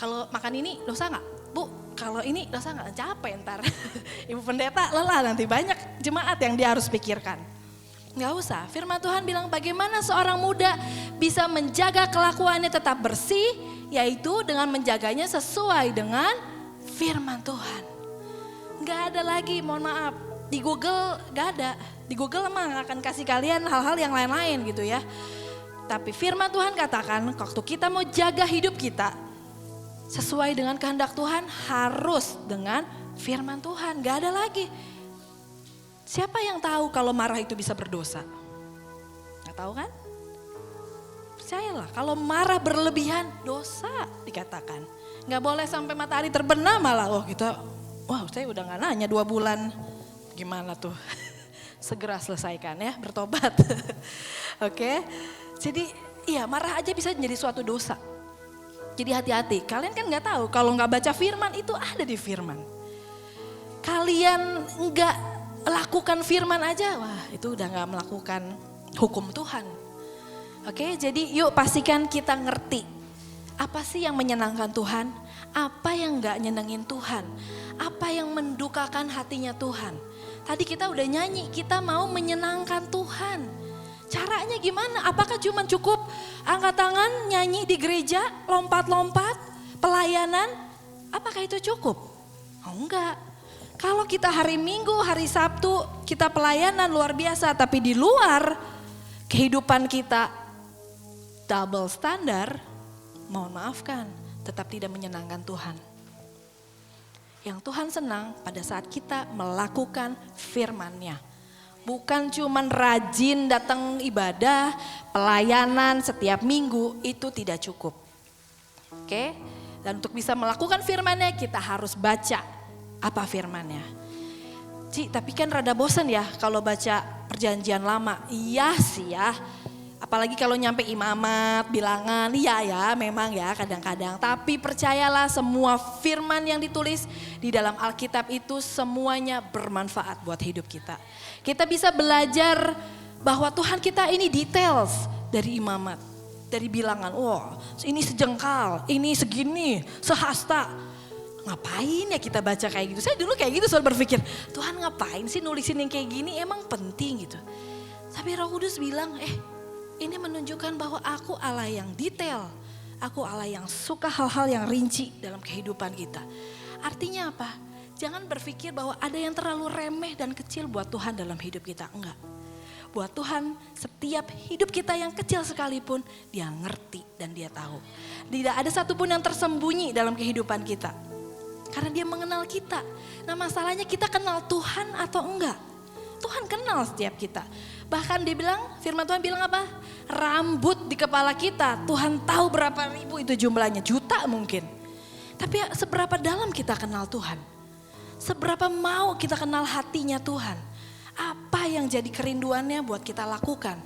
kalau makan ini dosa gak? Bu, kalau ini dosa gak? Capek ntar. Ibu pendeta lelah nanti, banyak jemaat yang dia harus pikirkan. Gak usah, firman Tuhan bilang bagaimana seorang muda bisa menjaga kelakuannya tetap bersih, yaitu dengan menjaganya sesuai dengan firman Tuhan. Gak ada lagi, mohon maaf, di Google gak ada. Di Google emang akan kasih kalian hal-hal yang lain-lain gitu ya. Tapi firman Tuhan katakan waktu kita mau jaga hidup kita sesuai dengan kehendak Tuhan harus dengan firman Tuhan. Gak ada lagi. Siapa yang tahu kalau marah itu bisa berdosa? Gak tahu kan? Percayalah kalau marah berlebihan dosa dikatakan. Gak boleh sampai matahari terbenam malah. Saya udah gak nanya 2 bulan. Gimana tuh? Segera selesaikan ya, bertobat. Oke, jadi iya marah aja bisa menjadi suatu dosa. Jadi hati-hati, kalian kan gak tahu kalau gak baca firman itu ada di firman. Kalian gak lakukan firman aja, wah itu udah gak melakukan hukum Tuhan. Oke, jadi yuk pastikan kita ngerti. Apa sih yang menyenangkan Tuhan? Apa yang gak nyenengin Tuhan? Apa yang mendukakan hatinya Tuhan? Tadi kita udah nyanyi, kita mau menyenangkan Tuhan. Caranya gimana? Apakah cuma cukup angkat tangan, nyanyi di gereja, lompat-lompat, pelayanan? Apakah itu cukup? Oh enggak. Kalau kita hari Minggu, hari Sabtu, kita pelayanan luar biasa. Tapi di luar kehidupan kita double standar, mohon maafkan, tetap tidak menyenangkan Tuhan. Yang Tuhan senang pada saat kita melakukan firman-Nya. Bukan cuman rajin datang ibadah, pelayanan setiap minggu, itu tidak cukup. Oke? Dan untuk bisa melakukan firman-Nya kita harus baca apa firman-Nya. Tapi kan rada bosan ya kalau baca perjanjian lama. Iya sih ya. Apalagi kalau nyampe imamat, bilangan, iya ya memang ya kadang-kadang. Tapi percayalah semua firman yang ditulis di dalam Alkitab itu semuanya bermanfaat buat hidup kita. Kita bisa belajar bahwa Tuhan kita ini details dari imamat, dari bilangan. Ini sejengkal, ini segini, sehasta. Ngapain ya kita baca kayak gitu? Saya dulu kayak gitu selalu berpikir, Tuhan ngapain sih nulisin yang kayak gini, emang penting gitu. Tapi Roh Kudus bilang, ini menunjukkan bahwa aku Allah yang detail. Aku Allah yang suka hal-hal yang rinci dalam kehidupan kita. Artinya apa? Jangan berpikir bahwa ada yang terlalu remeh dan kecil buat Tuhan dalam hidup kita. Enggak. buat Tuhan setiap hidup kita yang kecil sekalipun dia ngerti dan dia tahu. Tidak ada satupun yang tersembunyi dalam kehidupan kita. Karena dia mengenal kita. Nah masalahnya kita kenal Tuhan atau enggak? Tuhan kenal setiap kita. Bahkan dia bilang, firman Tuhan bilang apa? Rambut di kepala kita, Tuhan tahu berapa ribu itu jumlahnya, juta mungkin. Tapi seberapa dalam kita kenal Tuhan? Seberapa mau kita kenal hatinya Tuhan? Apa yang jadi kerinduannya buat kita lakukan?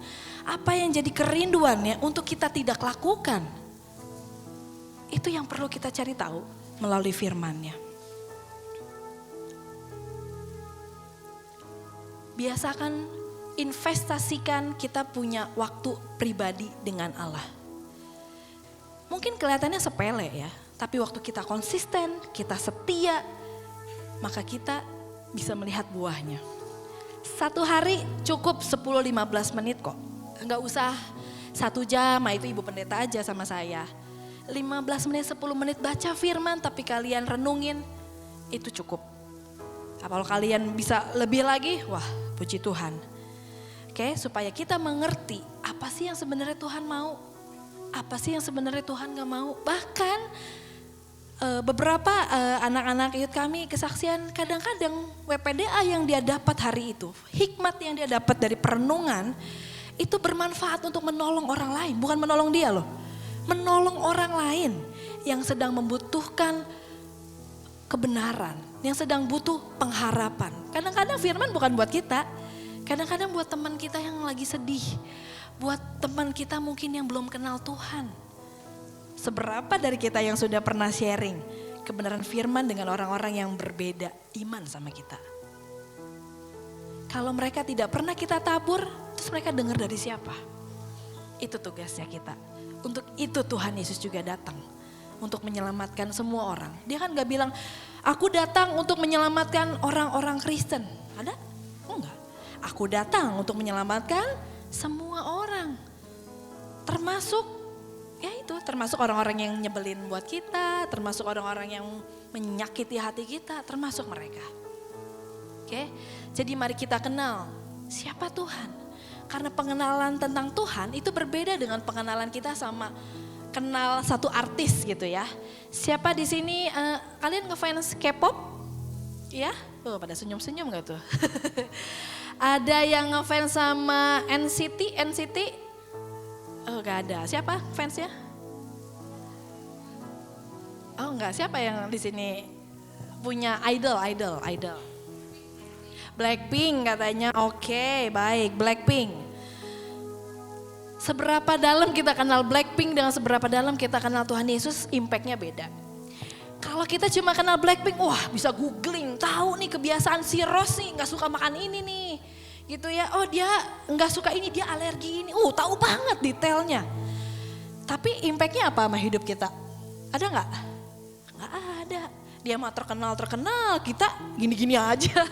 Apa yang jadi kerinduannya untuk kita tidak lakukan? Itu yang perlu kita cari tahu melalui firman-Nya. Biasakan investasikan kita punya waktu pribadi dengan Allah. Mungkin kelihatannya sepele ya, tapi waktu kita konsisten, kita setia, maka kita bisa melihat buahnya. Satu hari cukup 10-15 menit kok. Enggak usah 1 jam, itu ibu pendeta aja sama saya. 15 menit, 10 menit baca firman tapi kalian renungin, itu cukup. Kalau kalian bisa lebih lagi, wah puji Tuhan. Oke, supaya kita mengerti apa sih yang sebenarnya Tuhan mau. Apa sih yang sebenarnya Tuhan gak mau. Bahkan beberapa anak-anak youth kami kesaksian kadang-kadang WPDA yang dia dapat hari itu. Hikmat yang dia dapat dari perenungan itu bermanfaat untuk menolong orang lain. Bukan menolong dia loh. Menolong orang lain yang sedang membutuhkan kebenaran, yang sedang butuh pengharapan. Kadang-kadang firman bukan buat kita, kadang-kadang buat teman kita yang lagi sedih, buat teman kita mungkin yang belum kenal Tuhan. Seberapa dari kita yang sudah pernah sharing kebenaran firman dengan orang-orang yang berbeda iman sama kita? Kalau mereka tidak pernah kita tabur, terus mereka dengar dari siapa? Itu tugasnya kita. Untuk itu Tuhan Yesus juga datang. Untuk menyelamatkan semua orang. Dia kan gak bilang, aku datang untuk menyelamatkan orang-orang Kristen. Ada? Enggak. Aku datang untuk menyelamatkan semua orang. Termasuk, ya itu, termasuk orang-orang yang nyebelin buat kita. Termasuk orang-orang yang menyakiti hati kita. Termasuk mereka. Oke, jadi mari kita kenal siapa Tuhan. Karena pengenalan tentang Tuhan itu berbeda dengan pengenalan kita sama kenal satu artis gitu ya. Siapa di sini kalian ngefans K-pop? Ya, pada senyum-senyum gak tuh? Ada yang ngefans sama NCT? Oh gak ada. Siapa fansnya? Oh enggak, siapa yang di sini punya idol? Blackpink katanya. Oke, baik, Blackpink. Seberapa dalam kita kenal Blackpink dengan seberapa dalam kita kenal Tuhan Yesus, impactnya beda. Kalau kita cuma kenal Blackpink, wah bisa googling, tahu nih kebiasaan si Rose nih gak suka makan ini nih. Gitu ya, oh dia gak suka ini, dia alergi ini. Tahu banget detailnya. Tapi impactnya apa sama hidup kita? Ada gak? Gak ada. Dia mah terkenal, kita gini-gini aja.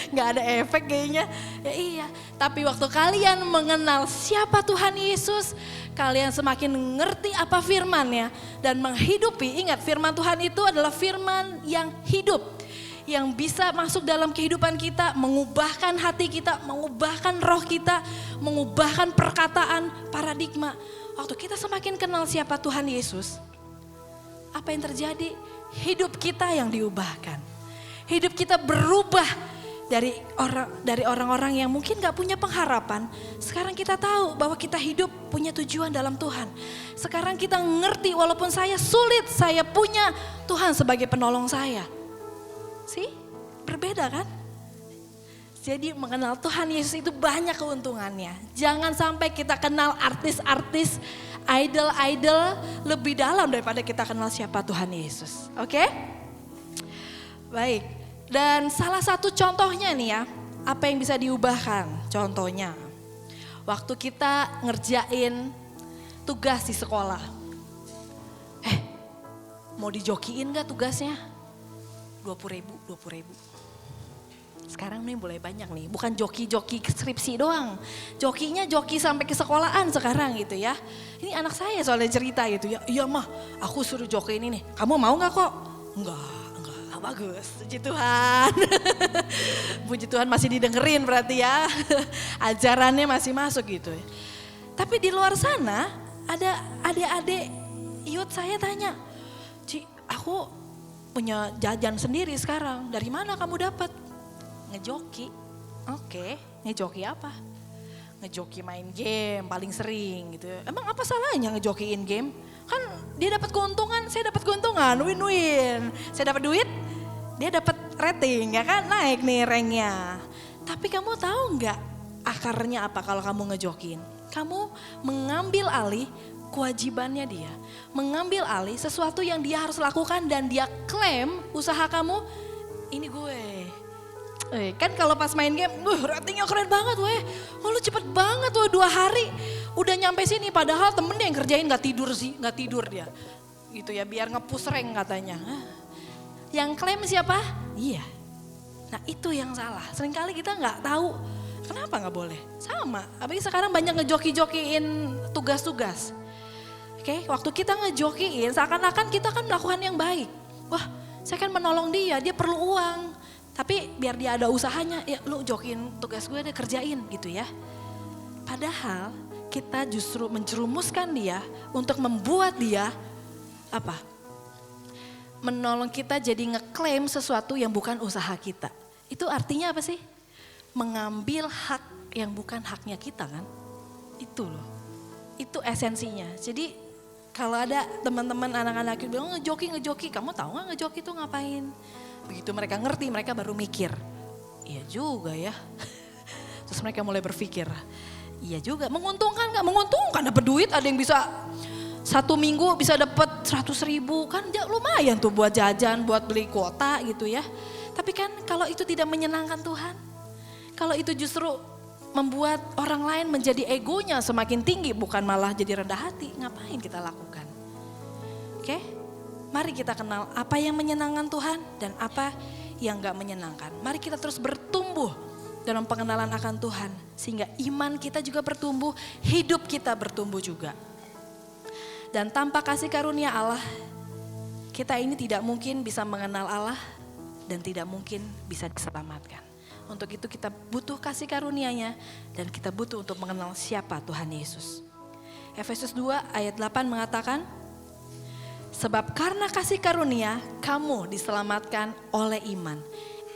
Gak ada efek kayaknya. Ya iya, tapi waktu kalian mengenal siapa Tuhan Yesus, kalian semakin ngerti apa firman-Nya dan menghidupi. Ingat, firman Tuhan itu adalah firman yang hidup. Yang bisa masuk dalam kehidupan kita, mengubahkan hati kita, mengubahkan roh kita, mengubahkan perkataan, paradigma. Waktu kita semakin kenal siapa Tuhan Yesus, apa yang terjadi? Hidup kita yang diubahkan. Hidup kita berubah dari orang-orang yang mungkin gak punya pengharapan. Sekarang kita tahu bahwa kita hidup punya tujuan dalam Tuhan. Sekarang kita ngerti walaupun saya sulit, saya punya Tuhan sebagai penolong saya. Berbeda kan? Jadi mengenal Tuhan Yesus itu banyak keuntungannya. Jangan sampai kita kenal artis-artis, idol-idol lebih dalam daripada kita kenal siapa Tuhan Yesus. Oke? Baik. Dan salah satu contohnya nih ya, apa yang bisa diubahkan? Contohnya, waktu kita ngerjain tugas di sekolah. Mau dijokiin gak tugasnya? 20.000. Sekarang nih mulai banyak nih, bukan joki-joki skripsi doang. Jokinya joki sampai ke sekolahan sekarang gitu ya. Ini anak saya soalnya cerita gitu ya, iya mah aku suruh joki ini nih, kamu mau gak kok? Enggak, bagus, puji Tuhan. Puji Tuhan masih didengerin berarti ya. Ajarannya masih masuk gitu. Tapi di luar sana ada adik-adik youth saya tanya, Ci, aku punya jajan sendiri sekarang, dari mana kamu dapat? Ngejoki. Oke, ngejoki apa? Ngejoki main game paling sering gitu. Emang apa salahnya ngejokiin game? Kan dia dapat keuntungan, saya dapat keuntungan, win-win. Saya dapat duit, dia dapat rating ya kan, naik nih ranknya. Tapi kamu tahu nggak akarnya apa kalau kamu ngejokin? Kamu mengambil alih kewajibannya dia. Mengambil alih sesuatu yang dia harus lakukan dan dia klaim usaha kamu, ini gue. Kan kalau pas main game, ratingnya keren banget weh. Oh lu cepet banget weh 2 hari udah nyampe sini. Padahal temennya yang kerjain gak tidur dia. Gitu ya biar nge-push rank katanya. Yang klaim siapa? Iya. Nah itu yang salah. Seringkali kita gak tahu kenapa gak boleh. Sama, apalagi sekarang banyak ngejoki-jokiin tugas-tugas. Oke, waktu kita ngejokiin seakan-akan kita kan melakukan yang baik. Wah saya kan menolong dia perlu uang. Tapi biar dia ada usahanya, ya lu jokin tugas gue deh kerjain gitu ya. Padahal kita justru menjerumuskan dia untuk membuat dia apa? Menolong kita jadi ngeklaim sesuatu yang bukan usaha kita. Itu artinya apa sih? Mengambil hak yang bukan haknya kita kan? Itu loh, itu esensinya. Jadi kalau ada teman-teman anak-anak yang bilang ngejoki, kamu tahu gak ngejoki itu ngapain? Begitu mereka ngerti, mereka baru mikir, iya juga ya. Terus mereka mulai berpikir, iya juga, menguntungkan gak? Menguntungkan, dapat duit, ada yang bisa 1 minggu bisa dapat 100.000, kan lumayan tuh buat jajan, buat beli kuota gitu ya. Tapi kan kalau itu tidak menyenangkan Tuhan, kalau itu justru membuat orang lain menjadi egonya semakin tinggi, bukan malah jadi rendah hati, ngapain kita lakukan? Oke? Mari kita kenal apa yang menyenangkan Tuhan dan apa yang gak menyenangkan. Mari kita terus bertumbuh dalam pengenalan akan Tuhan. Sehingga iman kita juga bertumbuh, hidup kita bertumbuh juga. Dan tanpa kasih karunia Allah, kita ini tidak mungkin bisa mengenal Allah dan tidak mungkin bisa diselamatkan. Untuk itu kita butuh kasih karunia-Nya dan kita butuh untuk mengenal siapa Tuhan Yesus. Efesus 2 ayat 8 mengatakan, sebab karena kasih karunia kamu diselamatkan oleh iman.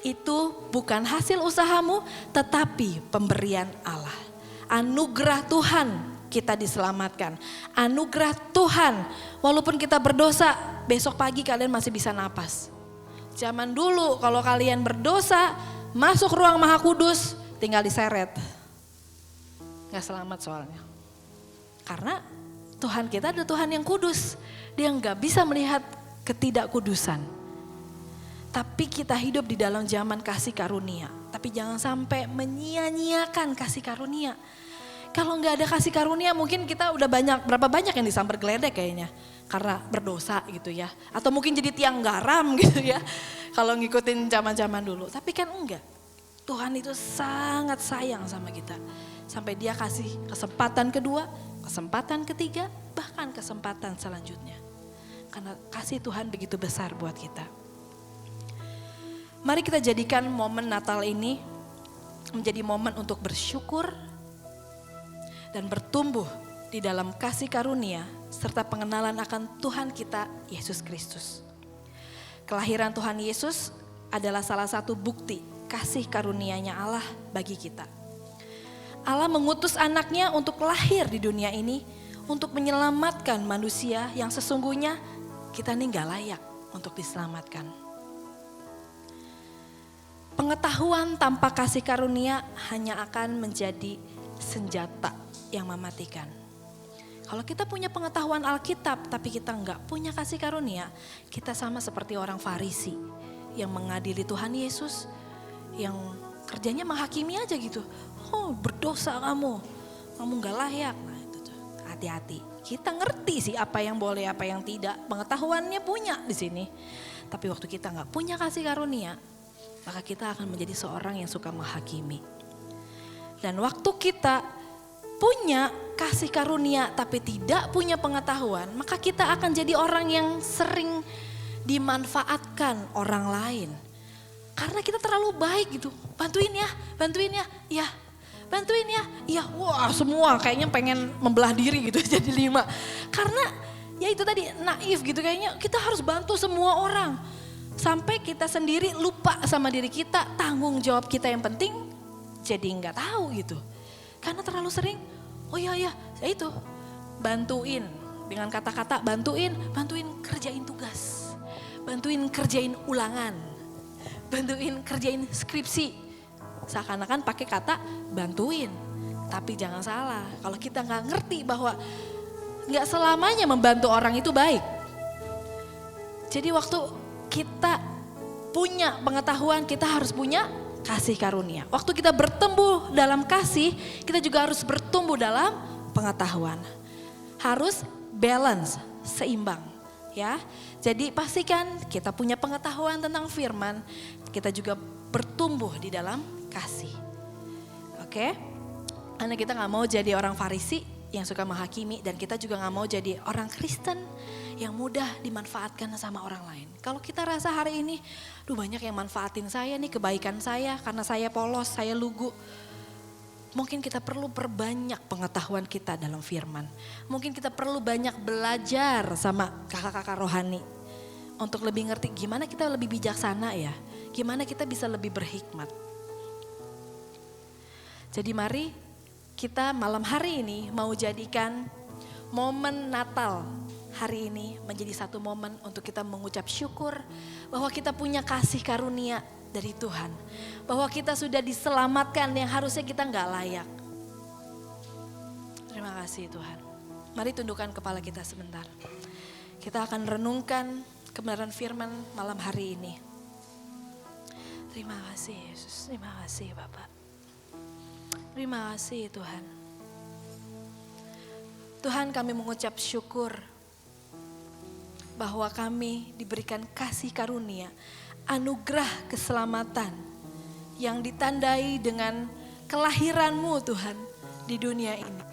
Itu bukan hasil usahamu tetapi pemberian Allah. Anugerah Tuhan kita diselamatkan. Anugerah Tuhan walaupun kita berdosa besok pagi kalian masih bisa napas. Zaman dulu kalau kalian berdosa masuk ruang Maha Kudus tinggal diseret. Gak selamat soalnya. Karena Tuhan kita adalah Tuhan yang kudus. Dia nggak bisa melihat ketidakkudusan. Tapi kita hidup di dalam zaman kasih karunia. Tapi jangan sampai menyia-nyiakan kasih karunia. Kalau nggak ada kasih karunia mungkin kita udah berapa banyak yang disambar geledek kayaknya. Karena berdosa gitu ya. Atau mungkin jadi tiang garam gitu ya. Kalau ngikutin zaman-zaman dulu. Tapi kan enggak. Tuhan itu sangat sayang sama kita. Sampai dia kasih kesempatan kedua, kesempatan ketiga, bahkan kesempatan selanjutnya. Karena kasih Tuhan begitu besar buat kita. Mari kita jadikan momen Natal ini menjadi momen untuk bersyukur dan bertumbuh di dalam kasih karunia serta pengenalan akan Tuhan kita Yesus Kristus. Kelahiran Tuhan Yesus adalah salah satu bukti kasih karunia-Nya Allah bagi kita. Allah mengutus anaknya untuk lahir di dunia ini untuk menyelamatkan manusia yang sesungguhnya kita ini gak layak untuk diselamatkan. Pengetahuan tanpa kasih karunia hanya akan menjadi senjata yang mematikan. Kalau kita punya pengetahuan Alkitab tapi kita gak punya kasih karunia, kita sama seperti orang Farisi yang mengadili Tuhan Yesus, yang kerjanya menghakimi aja gitu. Oh berdosa kamu gak layak. Nah itu tuh, hati-hati. Kita ngerti sih apa yang boleh, apa yang tidak. Pengetahuannya punya di sini. Tapi waktu kita nggak punya kasih karunia, maka kita akan menjadi seorang yang suka menghakimi. Dan waktu kita punya kasih karunia tapi tidak punya pengetahuan, maka kita akan jadi orang yang sering dimanfaatkan orang lain. Karena kita terlalu baik gitu. Bantuin ya, iya. Bantuin ya, iya. Wah, semua kayaknya pengen membelah diri gitu jadi 5. Karena ya itu tadi naif gitu, kayaknya kita harus bantu semua orang. Sampai kita sendiri lupa sama diri kita, tanggung jawab kita yang penting jadi nggak tahu gitu. Karena terlalu sering, oh iya ya itu. Bantuin dengan kata-kata bantuin kerjain tugas. Bantuin kerjain ulangan. Bantuin kerjain skripsi. Seakan-akan pakai kata bantuin. Tapi jangan salah, kalau kita nggak ngerti bahwa nggak selamanya membantu orang itu baik. Jadi waktu kita punya pengetahuan, kita harus punya kasih karunia. Waktu kita bertumbuh dalam kasih, kita juga harus bertumbuh dalam pengetahuan. Harus balance, seimbang ya. Jadi pastikan kita punya pengetahuan tentang firman, kita juga bertumbuh di dalam kasih. Oke? Karena kita gak mau jadi orang Farisi yang suka menghakimi, dan kita juga gak mau jadi orang Kristen yang mudah dimanfaatkan sama orang lain. Kalau kita rasa hari ini, banyak yang manfaatin saya nih, kebaikan saya karena saya polos, saya lugu. Mungkin kita perlu perbanyak pengetahuan kita dalam firman. Mungkin kita perlu banyak belajar sama kakak-kakak rohani. Untuk lebih ngerti gimana kita lebih bijaksana ya. Gimana kita bisa lebih berhikmat. Jadi mari kita malam hari ini mau jadikan momen Natal hari ini menjadi satu momen untuk kita mengucap syukur bahwa kita punya kasih karunia dari Tuhan. Bahwa kita sudah diselamatkan yang harusnya kita nggak layak. Terima kasih Tuhan. Mari tundukkan kepala kita sebentar. Kita akan renungkan kebenaran firman malam hari ini. Terima kasih Yesus, terima kasih Bapak. Terima kasih Tuhan. Tuhan, kami mengucap syukur bahwa kami diberikan kasih karunia, anugerah keselamatan yang ditandai dengan kelahiran-Mu Tuhan di dunia ini.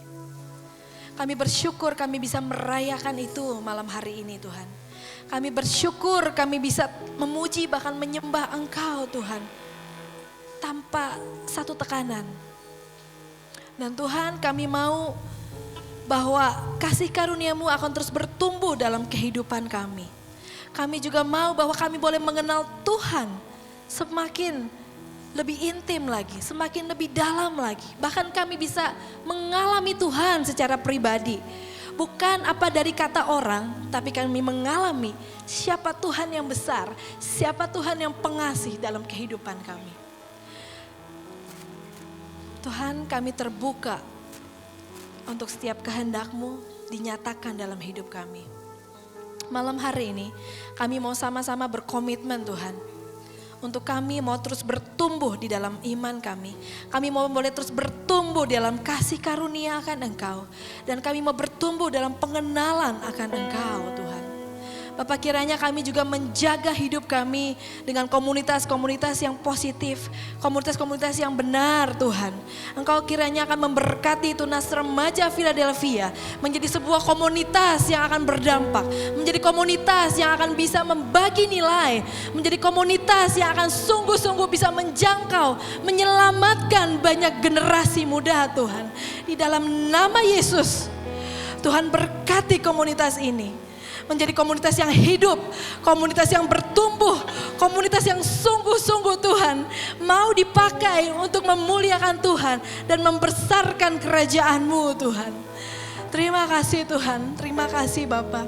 Kami bersyukur kami bisa merayakan itu malam hari ini Tuhan. Kami bersyukur kami bisa memuji bahkan menyembah Engkau Tuhan tanpa satu tekanan. Dan Tuhan, kami mau bahwa kasih karunia-Mu akan terus bertumbuh dalam kehidupan kami. Kami juga mau bahwa kami boleh mengenal Tuhan semakin lebih intim lagi, semakin lebih dalam lagi. Bahkan kami bisa mengalami Tuhan secara pribadi. Bukan apa dari kata orang, tapi kami mengalami siapa Tuhan yang besar, siapa Tuhan yang pengasih dalam kehidupan kami. Tuhan, kami terbuka untuk setiap kehendak-Mu dinyatakan dalam hidup kami. Malam hari ini kami mau sama-sama berkomitmen Tuhan. Untuk kami mau terus bertumbuh di dalam iman kami. Kami mau boleh terus bertumbuh dalam kasih karunia akan Engkau. Dan kami mau bertumbuh dalam pengenalan akan Engkau Tuhan. Bapak, kiranya kami juga menjaga hidup kami dengan komunitas-komunitas yang positif, komunitas-komunitas yang benar Tuhan. Engkau kiranya akan memberkati Tunas Remaja Philadelphia menjadi sebuah komunitas yang akan berdampak, menjadi komunitas yang akan bisa membagi nilai, menjadi komunitas yang akan sungguh-sungguh bisa menjangkau, menyelamatkan banyak generasi muda Tuhan. Di dalam nama Yesus, Tuhan berkati komunitas ini. Menjadi komunitas yang hidup, komunitas yang bertumbuh, komunitas yang sungguh-sungguh Tuhan mau dipakai untuk memuliakan Tuhan dan membesarkan kerajaan-Mu Tuhan. Terima kasih Tuhan, terima kasih Bapa.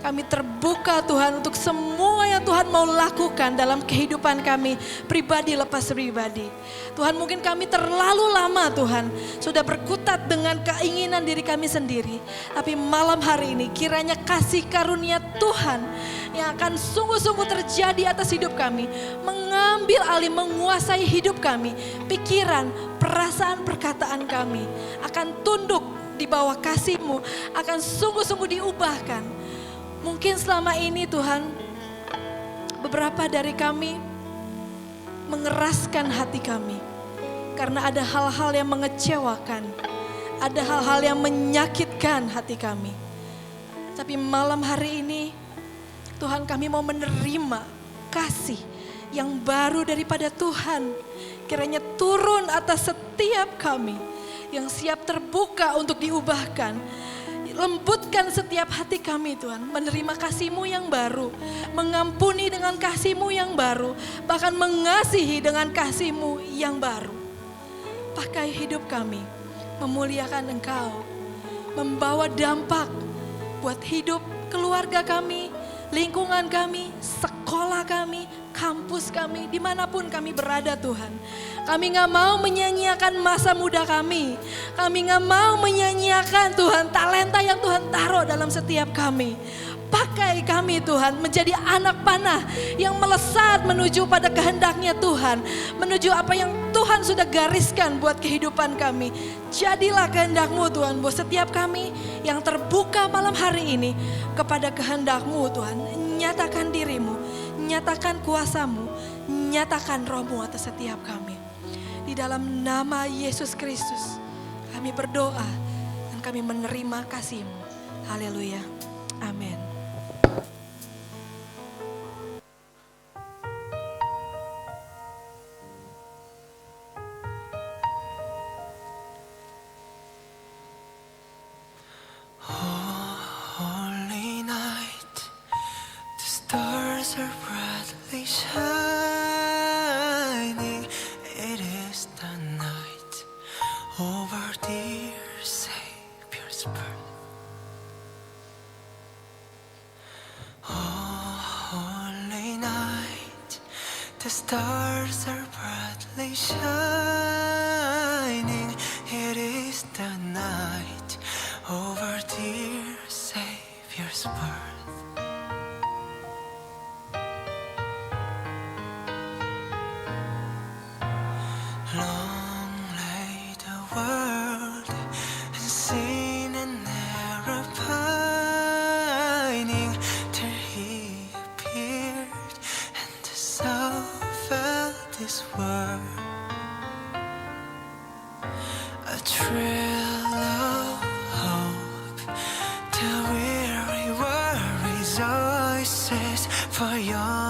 Kami terbuka Tuhan untuk semua yang Tuhan mau lakukan dalam kehidupan kami pribadi lepas pribadi. Tuhan, mungkin kami terlalu lama Tuhan sudah berkutat dengan keinginan diri kami sendiri. Tapi malam hari ini kiranya kasih karunia Tuhan yang akan sungguh-sungguh terjadi atas hidup kami. Mengambil alih, menguasai hidup kami. Pikiran, perasaan, perkataan kami akan tunduk di bawah kasih-Mu, akan sungguh-sungguh diubahkan. Mungkin selama ini Tuhan, beberapa dari kami mengeraskan hati kami. Karena ada hal-hal yang mengecewakan, ada hal-hal yang menyakitkan hati kami. Tapi malam hari ini Tuhan, kami mau menerima kasih yang baru daripada Tuhan. Kiranya turun atas setiap kami yang siap terbuka untuk diubahkan. Lembutkan setiap hati kami Tuhan, menerima kasih-Mu yang baru, mengampuni dengan kasih-Mu yang baru, bahkan mengasihi dengan kasih-Mu yang baru. Pakai hidup kami, memuliakan Engkau, membawa dampak buat hidup keluarga kami, lingkungan kami, sekolah kami, kampus kami, dimanapun kami berada Tuhan. Kami gak mau menyanyiakan masa muda kami. Kami gak mau menyanyiakan Tuhan talenta yang Tuhan taruh dalam setiap kami. Pakai kami Tuhan menjadi anak panah yang melesat menuju pada kehendaknya Tuhan. Menuju apa yang Tuhan sudah gariskan buat kehidupan kami. Jadilah kehendak-Mu Tuhan buat setiap kami yang terbuka malam hari ini kepada kehendak-Mu Tuhan. Nyatakan diri-Mu, nyatakan kuasa-Mu, nyatakan Roh-Mu atas setiap kami. Di dalam nama Yesus Kristus kami berdoa dan kami menerima kasih-Mu. Haleluya. Amin. Holy night, the stars are brightly shining. It is the night over dear Savior's birth. Oh, holy night, the stars are brightly shining. It is the night over dear Savior's birth. Long lay the world and sin and error pining, till He appeared and the soul felt this word. A thrill of hope, the weary world rejoices, for your